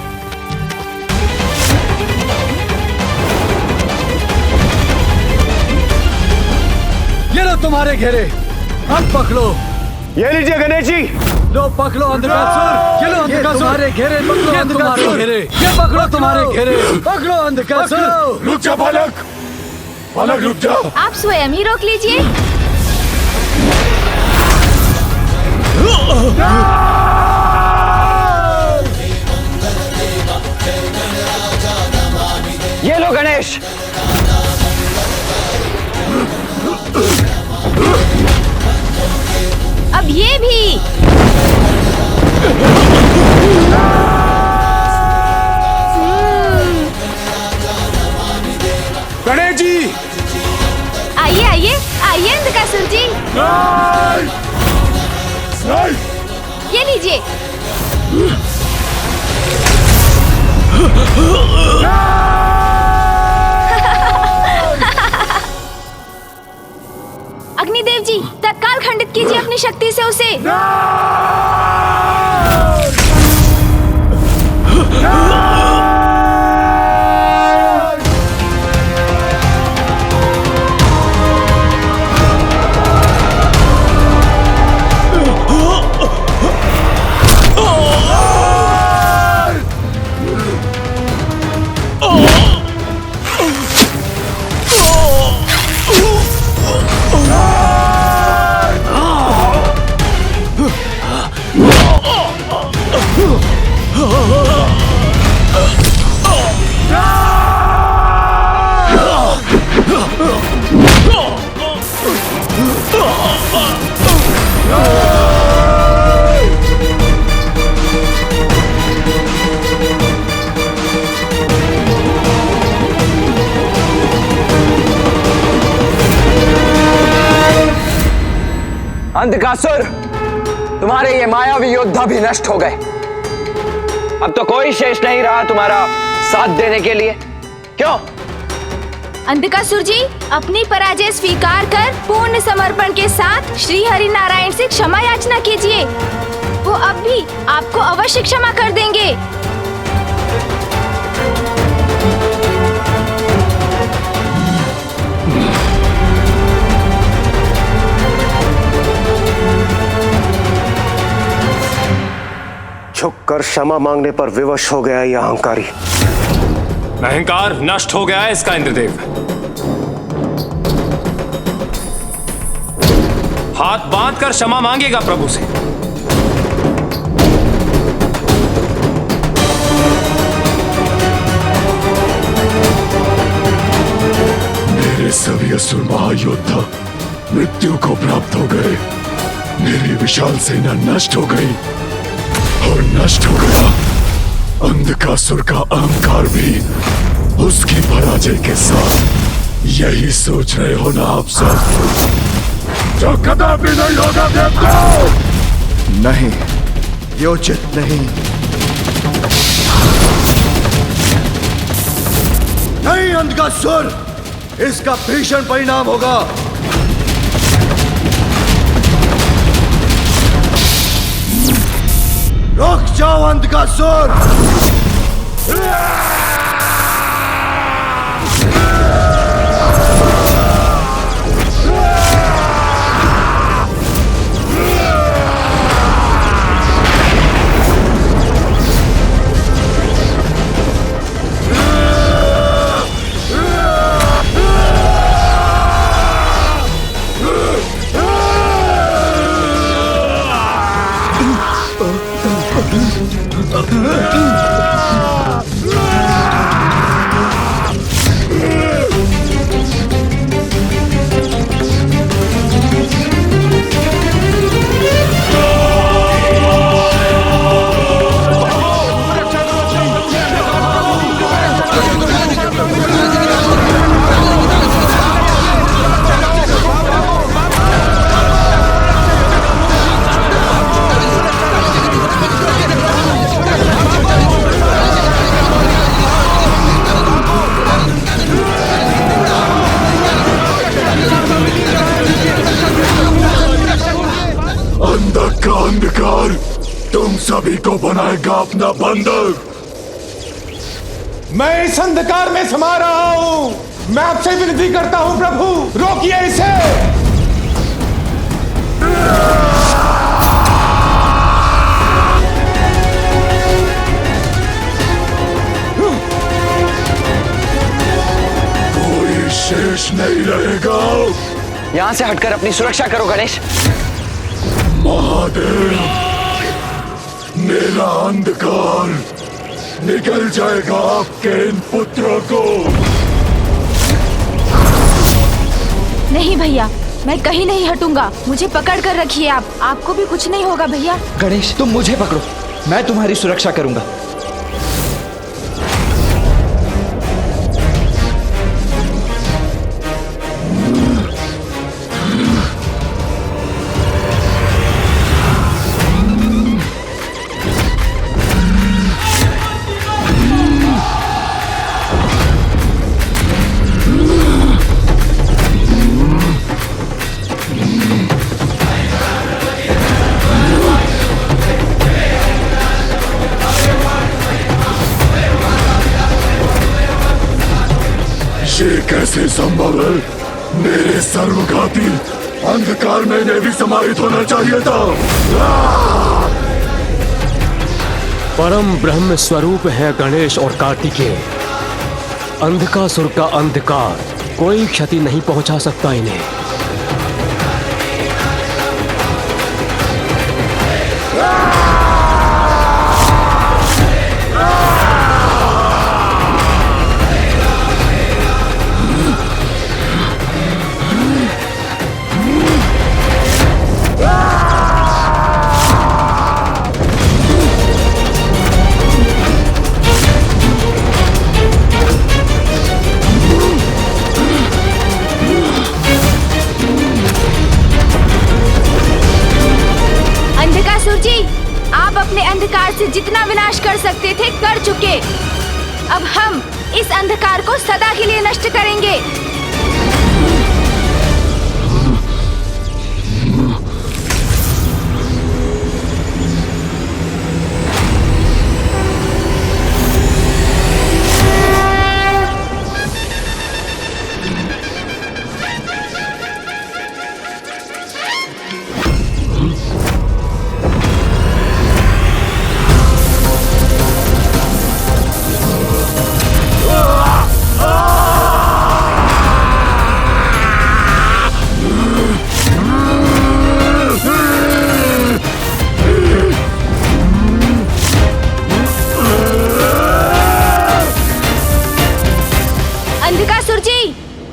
ये लो तुम्हारे घेरे, अब पकड़ो। ये लीजिए गणेश जी। लो पकड़ो अंधकासुर। ये लो अंधकासुर तुम्हारे घेरे। पकड़ो अंधकासुर घेरे। ये पकड़ो तुम्हारे घेरे। पकड़ो अंधकासुर। रुक जा बालक, बालक रुक जा। आप स्वयं ही रोक लीजिए। ये लो गणेश। अब ये भी। गणेश जी, आइए आइए आइए अंधकासुर जी, नहीं, नहीं। ये लीजिए। अपनी शक्ति से उसे। अंधकासुर, तुम्हारे ये मायावी योद्धा भी नष्ट हो गए। अब तो कोई शेष नहीं रहा तुम्हारा साथ देने के लिए। क्यों? अंधकासुर जी, अपनी पराजय स्वीकार कर पूर्ण समर्पण के साथ श्री हरि नारायण से क्षमा याचना कीजिए। वो अब भी आपको अवश्य क्षमा कर देंगे। झुककर क्षमा मांगने पर विवश हो गया यह अहंकारी। अहंकार नष्ट हो गया है इसका इंद्रदेव। हाथ बांधकर क्षमा मांगेगा प्रभु से। मेरे सभी असुर महायोद्धा मृत्यु को प्राप्त हो गए। मेरी विशाल सेना नष्ट हो गई और नष्ट हो गया अंधकासुर का अहंकार भी उसकी पराजय के साथ। यही सोच रहे हो ना आप सब? जो कदापि नहीं होगा देवताओं। नहीं, ये उचित नहीं। नहीं अंधकासुर, इसका भीषण परिणाम होगा। रुक जाओ अंधकासुर। अंधकार तुम सभी को बनाएगा अपना बंधक। मैं इस अंधकार में समा रहा हूं। मैं आपसे विनती करता हूं प्रभु, रोकिए इसे। कोई शेष नहीं रहेगा। यहां से हटकर अपनी सुरक्षा करो गणेश। महादेव, मेरा अंधकार निकल जाएगा आपके इन पुत्रों को। नहीं भैया, मैं कहीं नहीं हटूंगा। मुझे पकड़ कर रखिए आप। आपको भी कुछ नहीं होगा भैया। गणेश, तुम मुझे पकड़ो, मैं तुम्हारी सुरक्षा करूंगा। ये कैसे संभव है? मेरे सर्वघाती अंधकार में इन्हें भी समाहित होना चाहिए था। परम ब्रह्म स्वरूप है गणेश और कार्तिकेय। अंधकासुर का अंधकार कोई क्षति नहीं पहुंचा सकता इन्हें। अंधकार से जितना विनाश कर सकते थे कर चुके। अब हम इस अंधकार को सदा के लिए नष्ट करेंगे।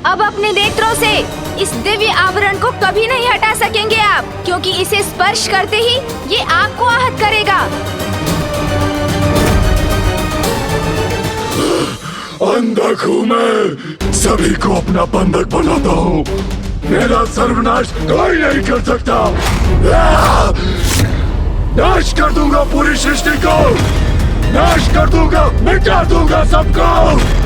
अब अपने नेत्रों से इस दिव्य आवरण को कभी नहीं हटा सकेंगे आप, क्योंकि इसे स्पर्श करते ही ये आपको आहत करेगा। अंधक हूँ मैं, सभी को अपना बंधक बनाता हूँ। मेरा सर्वनाश कोई नहीं कर सकता। नाश कर दूंगा पूरी सृष्टि को, नाश कर दूंगा, मिटा दूंगा सबको।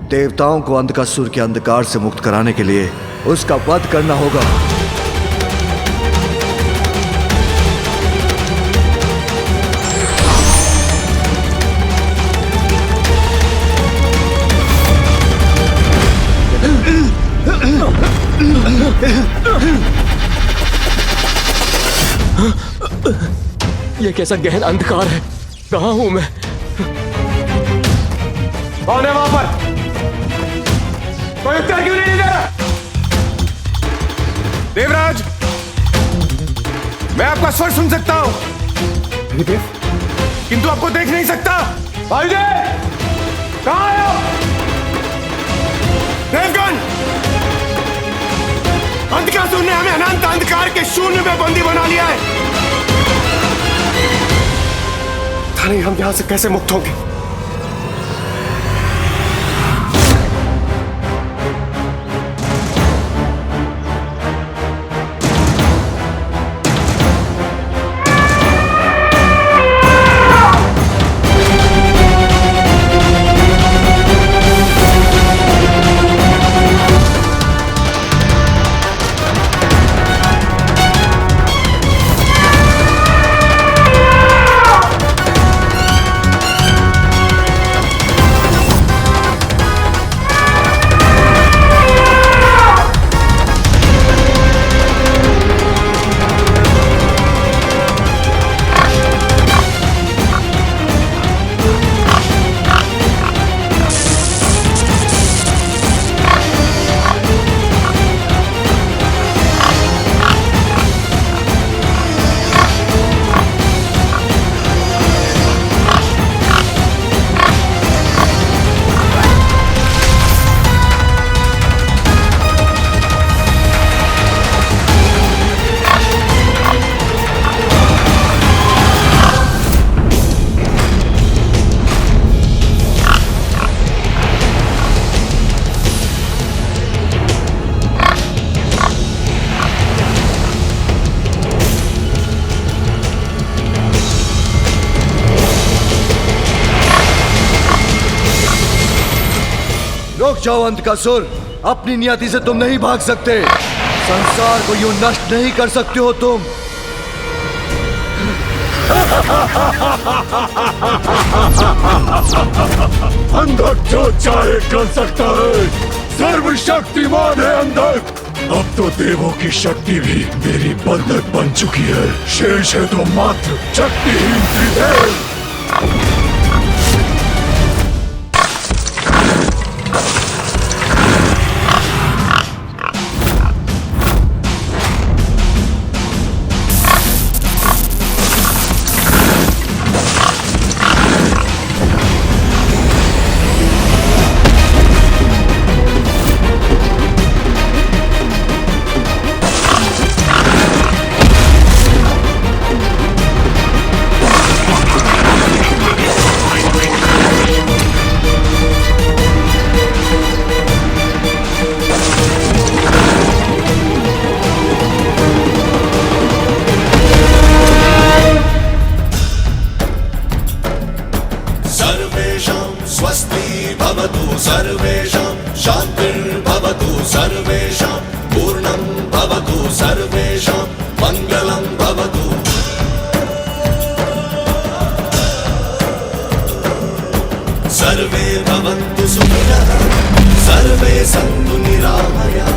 देवताओं को अंधकासुर के अंधकार से मुक्त कराने के लिए उसका वध करना होगा। ये कैसा गहन अंधकार है? कहाँ हूं मैं? कौन है वहां पर? कोई उत्तर क्यों नहीं दे रहा? देवराज, मैं आपका स्वर सुन सकता हूं, किंतु आपको देख नहीं सकता। वायुदेव, कहां है आप? देवगण, अंधकासुर ने हमें अनंत अंधकार के शून्य में बंदी बना लिया है। पता नहीं हम यहां से कैसे मुक्त होंगे। जाओ अंधकासुर, अपनी नियति से तुम नहीं भाग सकते। संसार को यूं नष्ट नहीं कर सकते हो तुम। अंधक जो चाहे कर सकता है, सर्वशक्तिमान है अंधक। अब तो देवों की शक्ति भी मेरी बंधक बन चुकी है। शेष है तो मात्र शक्तिहीन त्रिदेव। सर्वे भवन्तु सुखिनः, सर्वे सन्तु निरामया,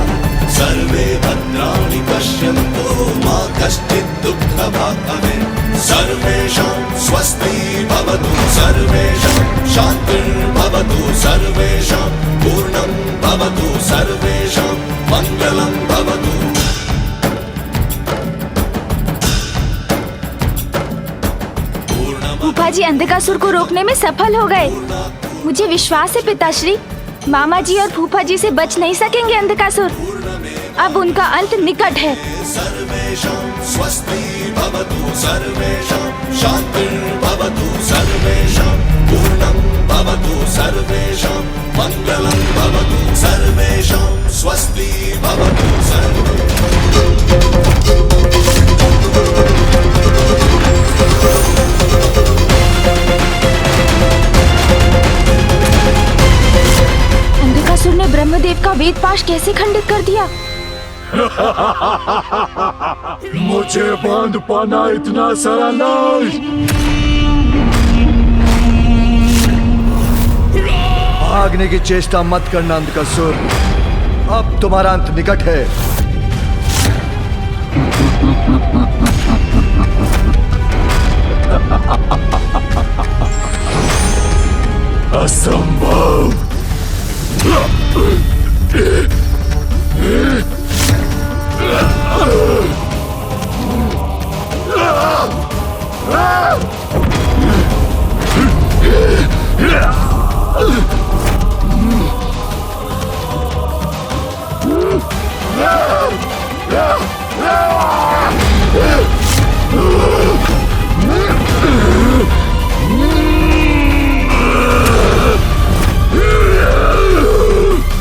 सर्वे भद्राणि पश्यन्तु, मा कश्चित् दुःखभाग् भवेत्। सर्वेषां स्वस्ति भवतु, सर्वेषां शान्तिर्भवतु, सर्वेषां पूर्णं भवतु, सर्वेषां मङ्गलं भवतु। फूफा जी अंधकासुर को रोकने में सफल हो गए। मुझे विश्वास है पिताश्री, मामा जी और फूफा जी से बच नहीं सकेंगे अंधकासुर। अब उनका अंत निकट है। सर्वेषां स्वस्ति भवतु, सर्वेषां शान्तिर्भवतु, सर्वेषां पूर्णं भवतु, सर्वेषां मङ्गलं भवतु, सर्वेषां स्वस्ति भवतु। अंधकासुर ने ब्रह्मदेव का वेद पाश कैसे खंडित कर दिया? मुझे बांध पाना इतना सारा नहीं। भागने की चेष्टा मत करना अंधकासुर, अब तुम्हारा अंत निकट है। असंभव।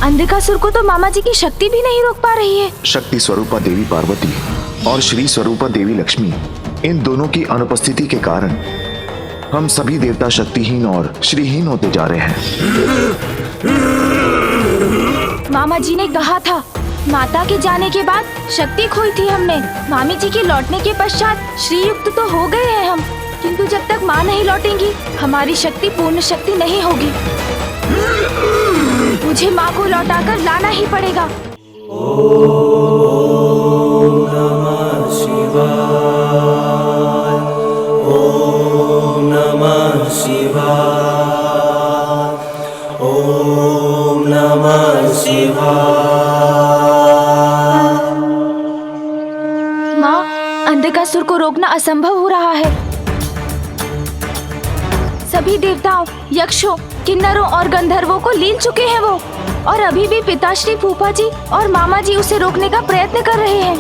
अंधकासुर को तो मामा जी की शक्ति भी नहीं रोक पा रही है। शक्ति स्वरूपा देवी पार्वती और श्री स्वरूपा देवी लक्ष्मी, इन दोनों की अनुपस्थिति के कारण हम सभी देवता शक्तिहीन और श्रीहीन होते जा रहे हैं। मामा जी ने कहा था, माता के जाने के बाद शक्ति खोई थी हमने। मामी जी के लौटने के पश्चात श्री युक्त तो हो गए हैं हम, किंतु जब तक माँ नहीं लौटेंगी हमारी शक्ति पूर्ण शक्ति नहीं होगी। मुझे माँ को लौटाकर लाना ही पड़ेगा। ओम नमः शिवाय, ओम नमः शिवाय, ओम नमः शिवाय। माँ, अंधकासुर को रोकना असंभव हो रहा है। सभी देवताओं, यक्षों, किन्नरों और गंधर्वों को लील चुके हैं वो, और अभी भी पिताश्री, फूफा जी और मामा जी उसे रोकने का प्रयत्न कर रहे हैं।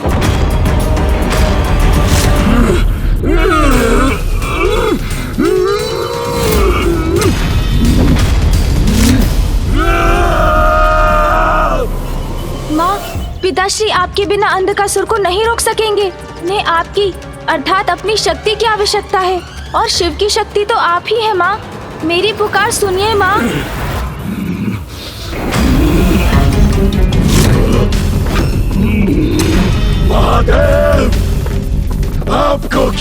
माँ, पिताश्री आपके बिना अंधकासुर को नहीं रोक सकेंगे। उन्हें आपकी अर्थात अपनी शक्ति की आवश्यकता है, और शिव की शक्ति तो आप ही है माँ। मेरी पुकार सुनिए माँ।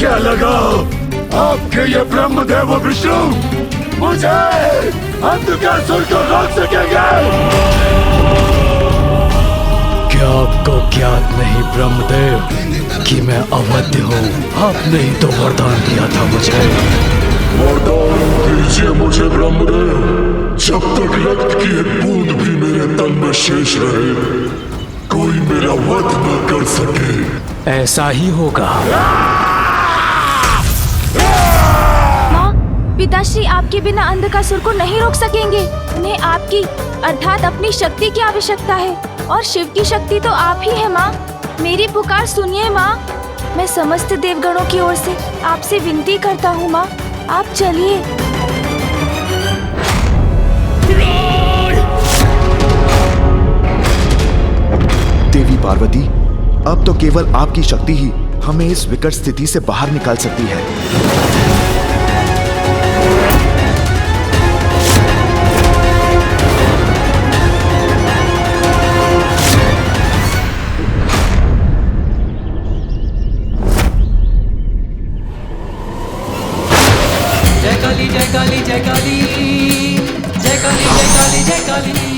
क्या लगा आपके ये ब्रह्मदेव विष्णु मुझे अंधकासुर को रोक सकेंगे? क्या आपको ज्ञात नहीं ब्रह्मदेव कि मैं अवध्य हूँ? आपने ही तो वरदान दिया था मुझे। वरदान दीजिए मुझे ब्रह्मदेव, जब तक रक्त की एक बूंद भी मेरे तन में शेष रहे कोई मेरा वध न कर सके। ऐसा ही होगा। माँ, पिताश्री आपके बिना अंधकासुर को नहीं रोक सकेंगे। उन्हें आपकी अर्थात अपनी शक्ति की आवश्यकता है और शिव की शक्ति तो आप ही है माँ। मेरी पुकार सुनिए माँ। मैं समस्त देवगणों की ओर से आपसे विनती करता हूँ माँ, आप चलिए। देवी पार्वती, अब तो केवल आपकी शक्ति ही हमें इस विकट स्थिति से बाहर निकाल सकती है।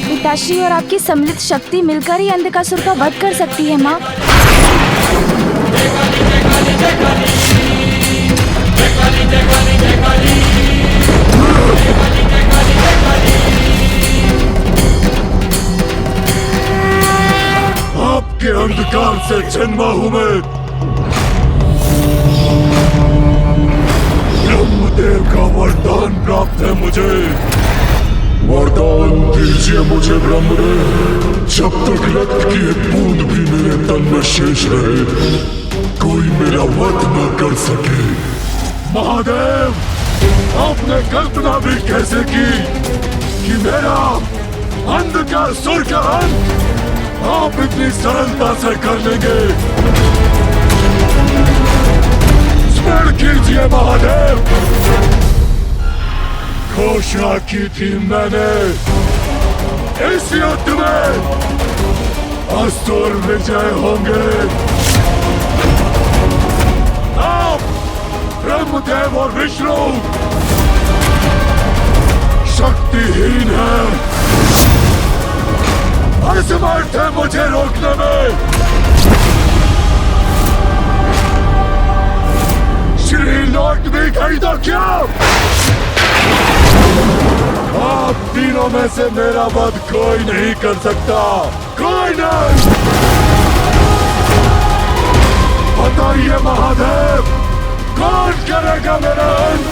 पिताश्री और आपकी सम्मिलित शक्ति मिलकर ही अंधकासुर का वध कर सकती है माँ। आपके अंधकार से जन्मा हूं मैं। ब्रह्मदेव का वरदान प्राप्त है मुझे। वरदान दीजिए मुझे ब्रह्मदेव, जब तक रक्त की एक बूंद भी मेरे तन में शेष रहे कोई मेरा वध न कर सके। महादेव, आपने कल्पना भी कैसे की कि मेरा अंधकासुर का अंत आप इतनी सरलता से कर लेंगे? स्मरण कीजिए महादेव, घोषणा की थी मैंने इस युद्ध में असुर विजय होंगे। आप ब्रह्मदेव और विष्णु शक्तिहीन है, असमर्थ है मुझे रोकने में। श्री लौट भी गई तो क्या? आप तीनों में से मेरा वध कोई नहीं कर सकता, कोई नहीं। बताइए महादेव, कौन करेगा मेरा अंत?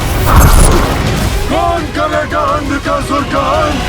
कौन करेगा अंधकासुर का अंत?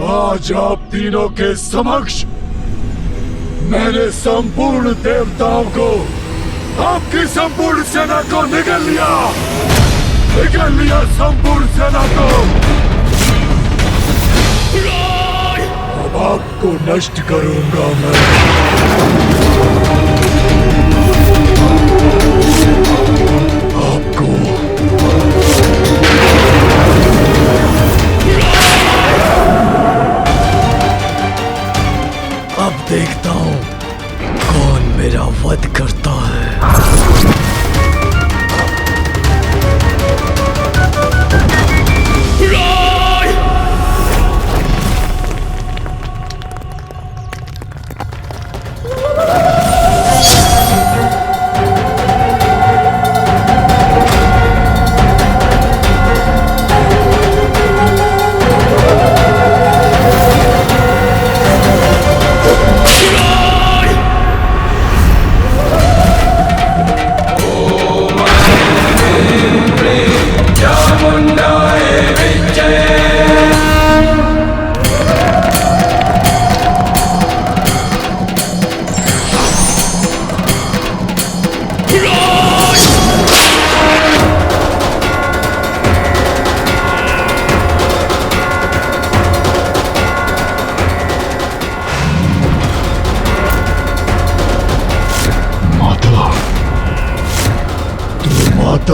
आज आप तीनों के समक्ष मैंने संपूर्ण देवताओं को, आपकी संपूर्ण सेना को निगल लिया संपूर्ण सेना को। अब आपको नष्ट करूंगा मैं। आपको अब देखता हूँ कौन मेरा वध करता है।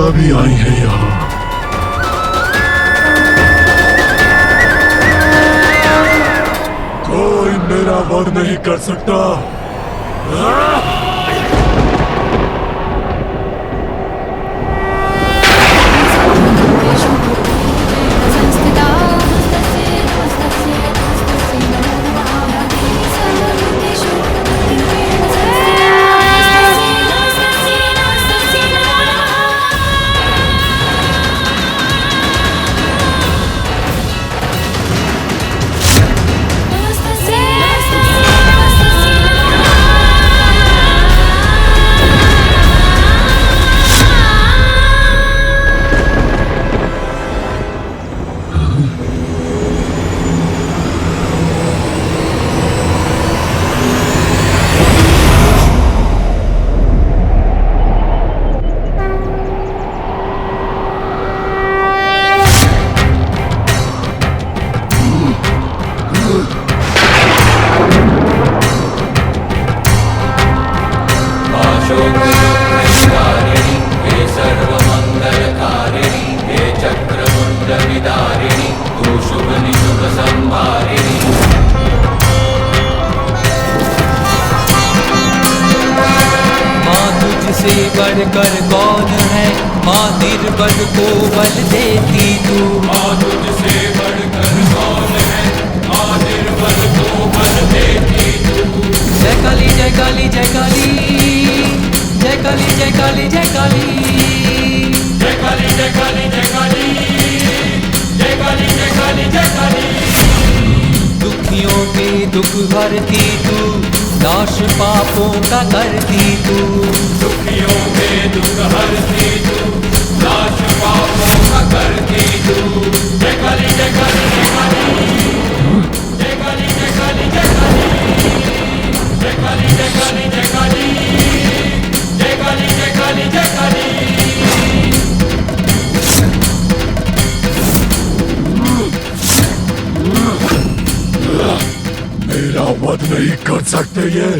माता भी आई है यहाँ। कोई मेरा वध नहीं कर सकता। बढ़कर कौन है माँ निर्बल को बल देती तू। माँ तुझसे बढ़कर कौन है माँ निर्बल को बल देती तू। जय काली जय काली जय काली जय काली जय काली जय काली जय काली जय काली जय काली जय काली जय काली जय काली। दुखियों के दुख हरती तू नाश पापों का करती तू। दुखियों के दुख हरती तू नाश पापों का करती तू। जय काली जय काली जय काली जय काली जय काली जय काली जय काली जय काली जय काली जय काली जय काली जय काली। मेरा वध नहीं कर सकते ये।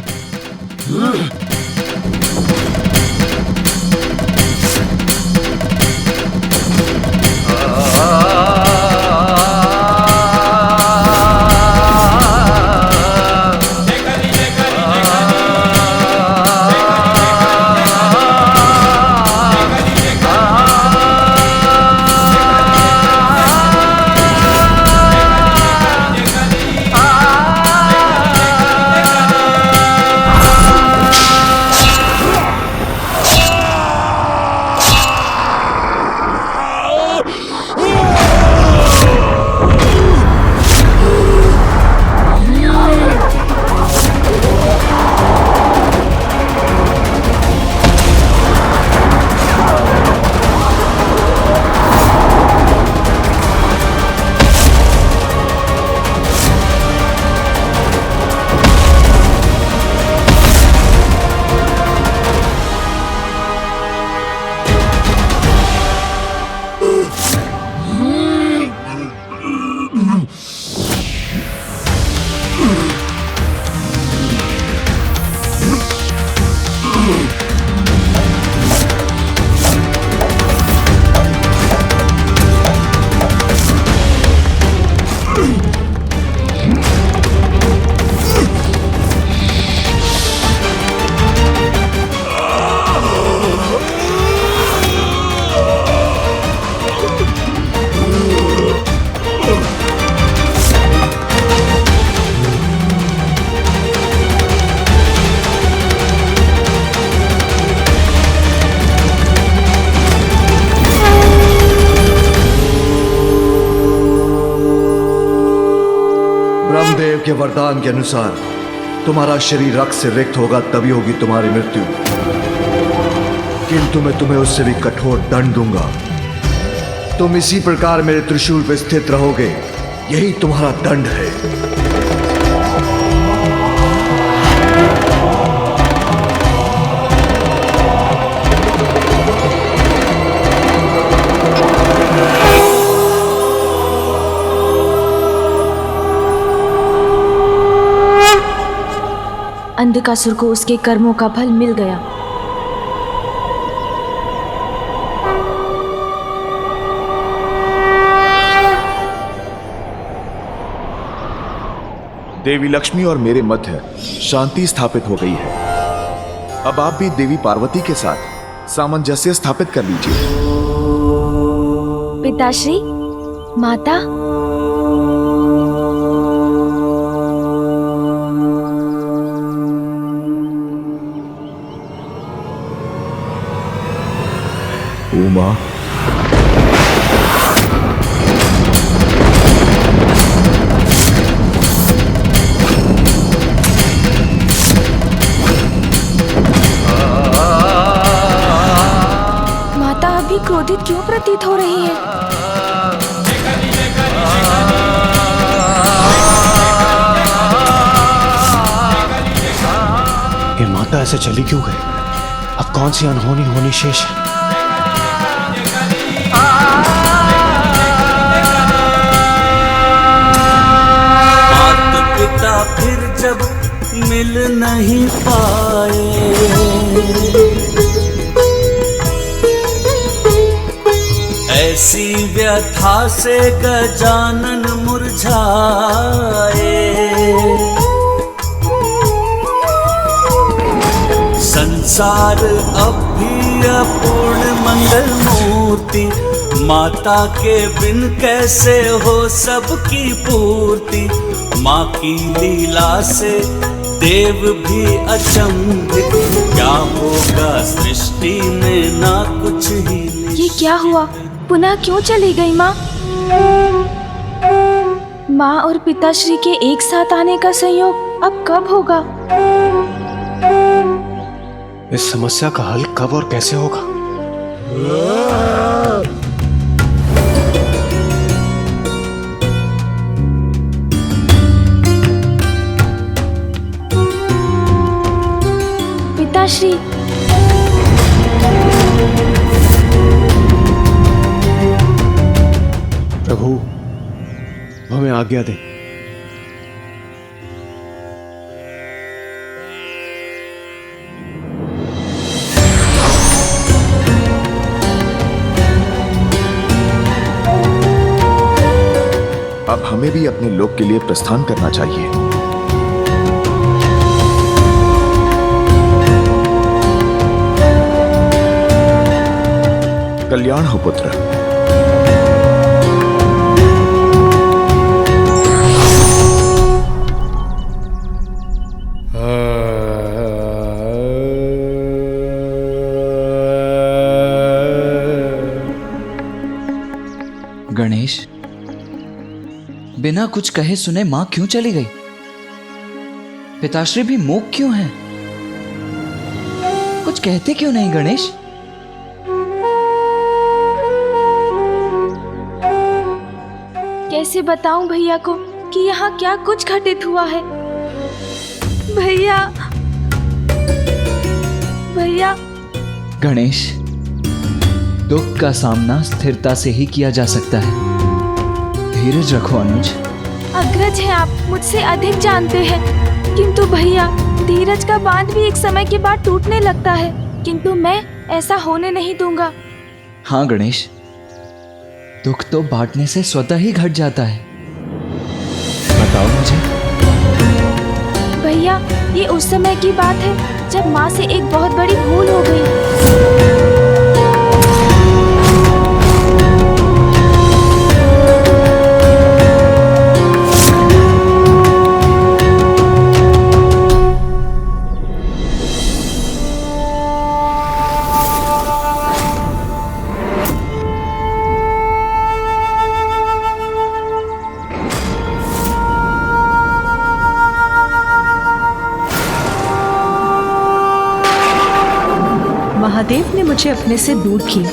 ब्रह्मदेव के वरदान के अनुसार तुम्हारा शरीर रक्त से रिक्त होगा, तभी होगी तुम्हारी मृत्यु। किंतु मैं तुम्हें उससे भी कठोर दंड दूंगा। तुम इसी प्रकार मेरे त्रिशूल पर स्थित रहोगे, यही तुम्हारा दंड है। अंधकासुर को उसके कर्मों का फल मिल गया। देवी लक्ष्मी और मेरे मध्य शांति स्थापित हो गई है। अब आप भी देवी पार्वती के साथ सामंजस्य स्थापित कर लीजिए। पिताश्री, माता, उमा, माता अभी क्रोधित क्यों प्रतीत हो रही है? ये माता ऐसे चली क्यों गई? अब कौन सी अनहोनी होनी शेष है? माता पिता फिर जब मिल नहीं पाए, ऐसी व्यथा से गजानन मुरझाए। संसार अब भी अपूर्ण मंगल मूर्ति, माता के बिन कैसे हो सबकी पूर्ति। माँ की लीला से देव भी अचंभित, क्या होगा सृष्टि में ना कुछ ही। ये क्या हुआ? पुनः क्यों चली गई माँ? माँ और पिताश्री के एक साथ आने का संयोग अब कब होगा? इस समस्या का हल कब और कैसे होगा? पिताश्री, प्रभु, हमें आज्ञा दें। अब हमें भी अपने लोक के लिए प्रस्थान करना चाहिए। कल्याण हो पुत्र। गणेश, बिना कुछ कहे सुने मां क्यों चली गई? पिताश्री भी मूक क्यों हैं? कुछ कहते क्यों नहीं गणेश? कैसे बताऊं भैया को कि यहाँ क्या कुछ घटित हुआ है? भैया, भैया। गणेश, दुख का सामना स्थिरता से ही किया जा सकता है। धीरज रखो अनुज। अग्रज हैं आप, मुझसे अधिक जानते हैं। किंतु भैया, धीरज का बांध भी एक समय के बाद टूटने लगता है, किंतु मैं ऐसा होने नहीं दूंगा। हाँ गणेश, दुख तो बांटने से स्वतः ही घट जाता है। बताओ मुझे। भैया, ये उस समय की बात है जब माँ से एक बहुत बड़ी भूल हो गई। महादेव ने मुझे अपने से दूर किया,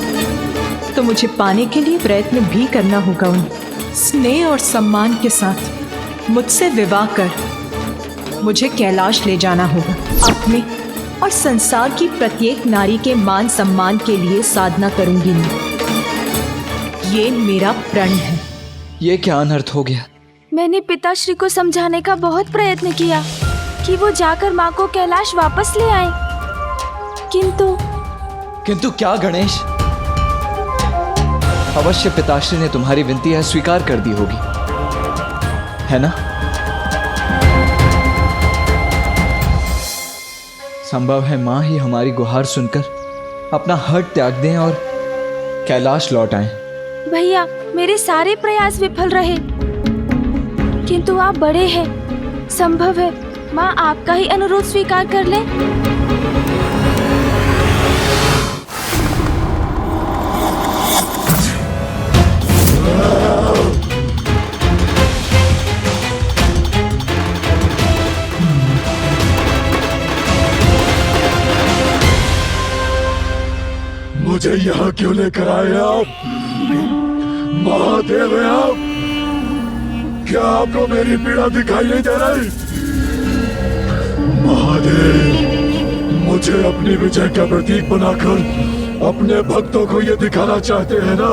तो मुझे पाने के लिए प्रयत्न भी करना होगा उन्हें। स्नेह और सम्मान के साथ मुझसे विवाह कर मुझे कैलाश ले जाना होगा। अपने और संसार की प्रत्येक नारी के मान सम्मान के लिए साधना करूंगी मैं। ये मेरा प्रण है। ये क्या अनर्थ हो गया? मैंने पिताश्री को समझाने का बहुत प्रयत्न किया कि वो जाकर माँ को कैलाश वापस ले आए, किंतु क्या गणेश? अवश्य पिताश्री ने तुम्हारी विनती स्वीकार कर दी होगी, है ना? संभव है माँ ही हमारी गुहार सुनकर अपना हट त्याग दें और कैलाश लौट आएं। भैया, मेरे सारे प्रयास विफल रहे, किंतु आप बड़े हैं, संभव है माँ आपका ही अनुरोध स्वीकार कर ले। मुझे यहाँ क्यों लेकर आए आप? महादेव हैं आप? क्या आपको मेरी पीड़ा दिखाई नहीं दे रही? महादेव, मुझे अपनी विजय का प्रतीक बनाकर अपने भक्तों को ये दिखाना चाहते हैं ना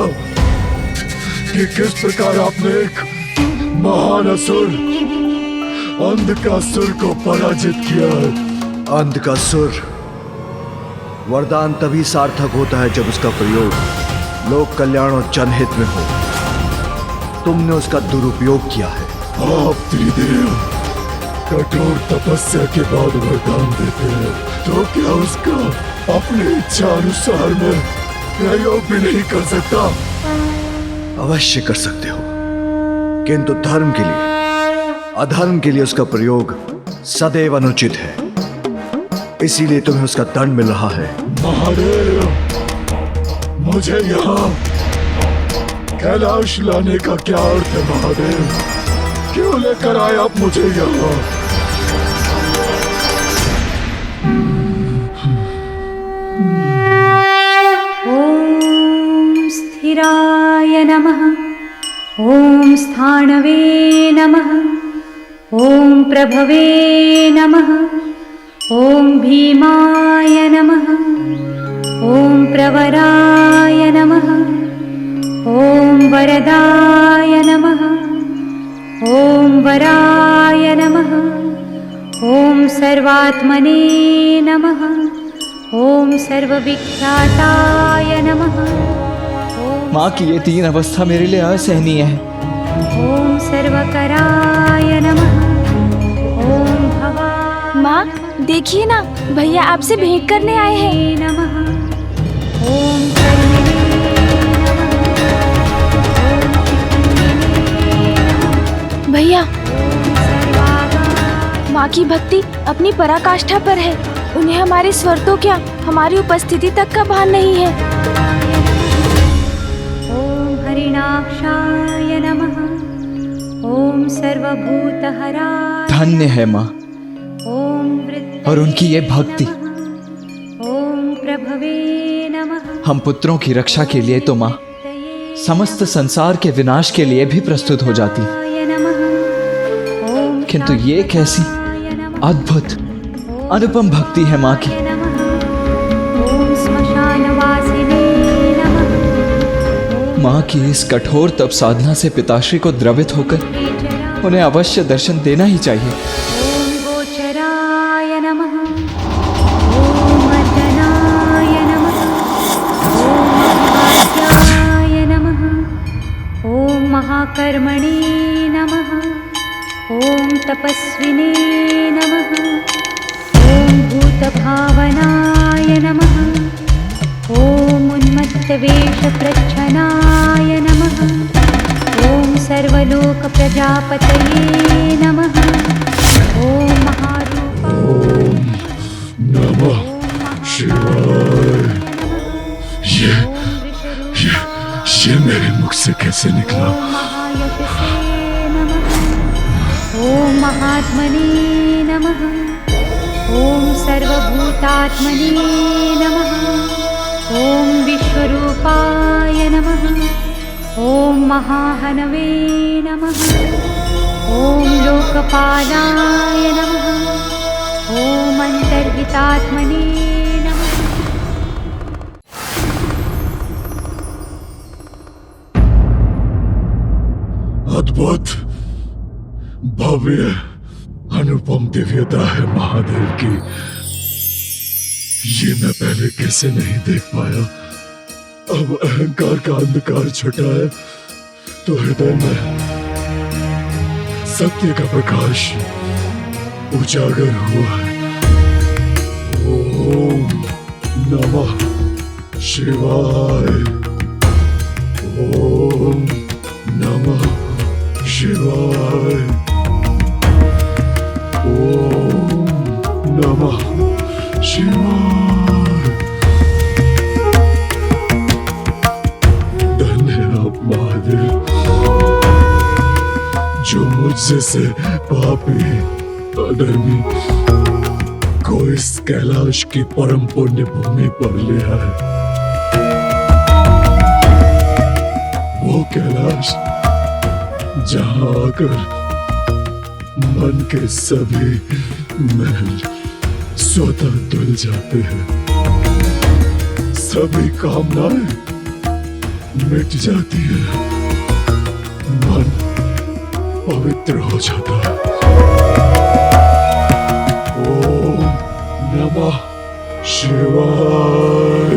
कि किस प्रकार आपने एक महान असुर अंधकासुर को पराजित किया है। अंधकासुर वरदान तभी सार्थक होता है जब उसका प्रयोग लोक कल्याण और जनहित में हो। तुमने उसका दुरुपयोग किया है। आप त्रिदेव कठोर तपस्या के बाद वरदान देते हैं, तो क्या उसका अपनी इच्छा अनुसार में प्रयोग भी नहीं कर सकता? अवश्य कर सकते हो, किंतु धर्म के लिए अधर्म के लिए उसका प्रयोग सदैव अनुचित है। इसीलिए तुम्हें उसका दंड मिल रहा है। महादेव, मुझे यहाँ कैलाश लाने का क्या अर्थ है? महादेव, क्यों लेकर आए आप मुझे यहाँ? ओम स्थिराय नमः, ओम स्थाणवे नमः, ओम प्रभवे नमः, ओम भीमाय नमः, ओम प्रवराय नमः, ओम वरदाय नमः, ओम वराय नमः, ओम सर्वात्मने नमः, ओम सर्वविख्याताय नमः। माँ की ये तीन अवस्था मेरे लिए असहनीय है। ओम सर्वकराय नमः, ओम भवा। माँ देखिए ना, भैया आपसे भेंट करने आए हैं। नमः, ओम कर्मणे नमः। भैया, माँ की भक्ति अपनी पराकाष्ठा पर है। उन्हें हमारे स्वर तो क्या, हमारी उपस्थिति तक का भान नहीं है। ओम हरिणाक्षाय नमः, ओम सर्वभूतहराय। धन्य है माँ और उनकी ये भक्ति। ओम प्रभवे नमः। हम पुत्रों की रक्षा के लिए तो माँ समस्त संसार के विनाश के लिए भी प्रस्तुत हो जाती, किंतु ये कैसी अद्भुत अनुपम भक्ति है माँ की। ओम श्मशानवासिने नमः। माँ की इस कठोर तप साधना से पिताश्री को द्रवित होकर उन्हें अवश्य दर्शन देना ही चाहिए। ओम गोचराय नमः, ओम अर्दनाय नमः, ओम अभिवाद्याय नमः, ओम महाकर्मणे नमः, ओम तपस्विने नमः, ओम भूतभावनाय नमः, ओम उन्मत्तवेषप्रच्छनाय नमः, ओम सर्वलोकप्रजापतये नमः, ओम महारूपाय नमः शिवाय। ये मेरे मुख से कैसे निकला? ओम महात्मने नमः, ओम सर्वभूतात्मने नमः, ओम विश्वरूपाय नमः, ओम महाहनवे नमः, ओम लोकपालाय नमः, ओम अंतर्हितात्मने नमः। अद्भुत भव्य अनुपम दिव्यता है महादेव की। ये मैं पहले कैसे नहीं देख पाया। अब अहंकार का अंधकार छटा है तो हृदय में सत्य का प्रकाश उजागर हुआ है। ओम नमः शिवाय। ओम नमः शिवाय। ओम नमः शिवाय। धन्य आप महादेव जो मुझसे से पापी अधर्मी को इस कैलाश की परम पुण्य भूमि पर ले आए। वो कैलाश जहां आकर मन के सभी महल स्वतः धुल जाते हैं, सभी कामनाएं मिट जाती है, मन पवित्र हो जाता है। ओम नमः शिवाय।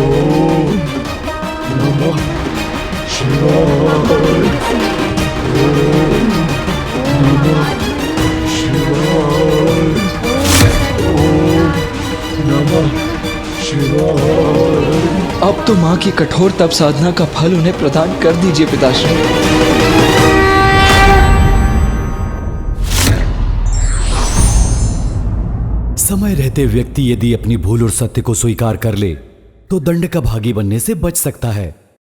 ओम नमः शिवाय। ओम नमः शिवाय। ओम नमः शिवाय। अब तो माँ की कठोर तप साधना का फल उन्हें प्रदान कर दीजिए पिताश्री। समय रहते व्यक्ति यदि अपनी भूल और सत्य को स्वीकार कर ले तो दंड का भागी बनने से बच सकता है।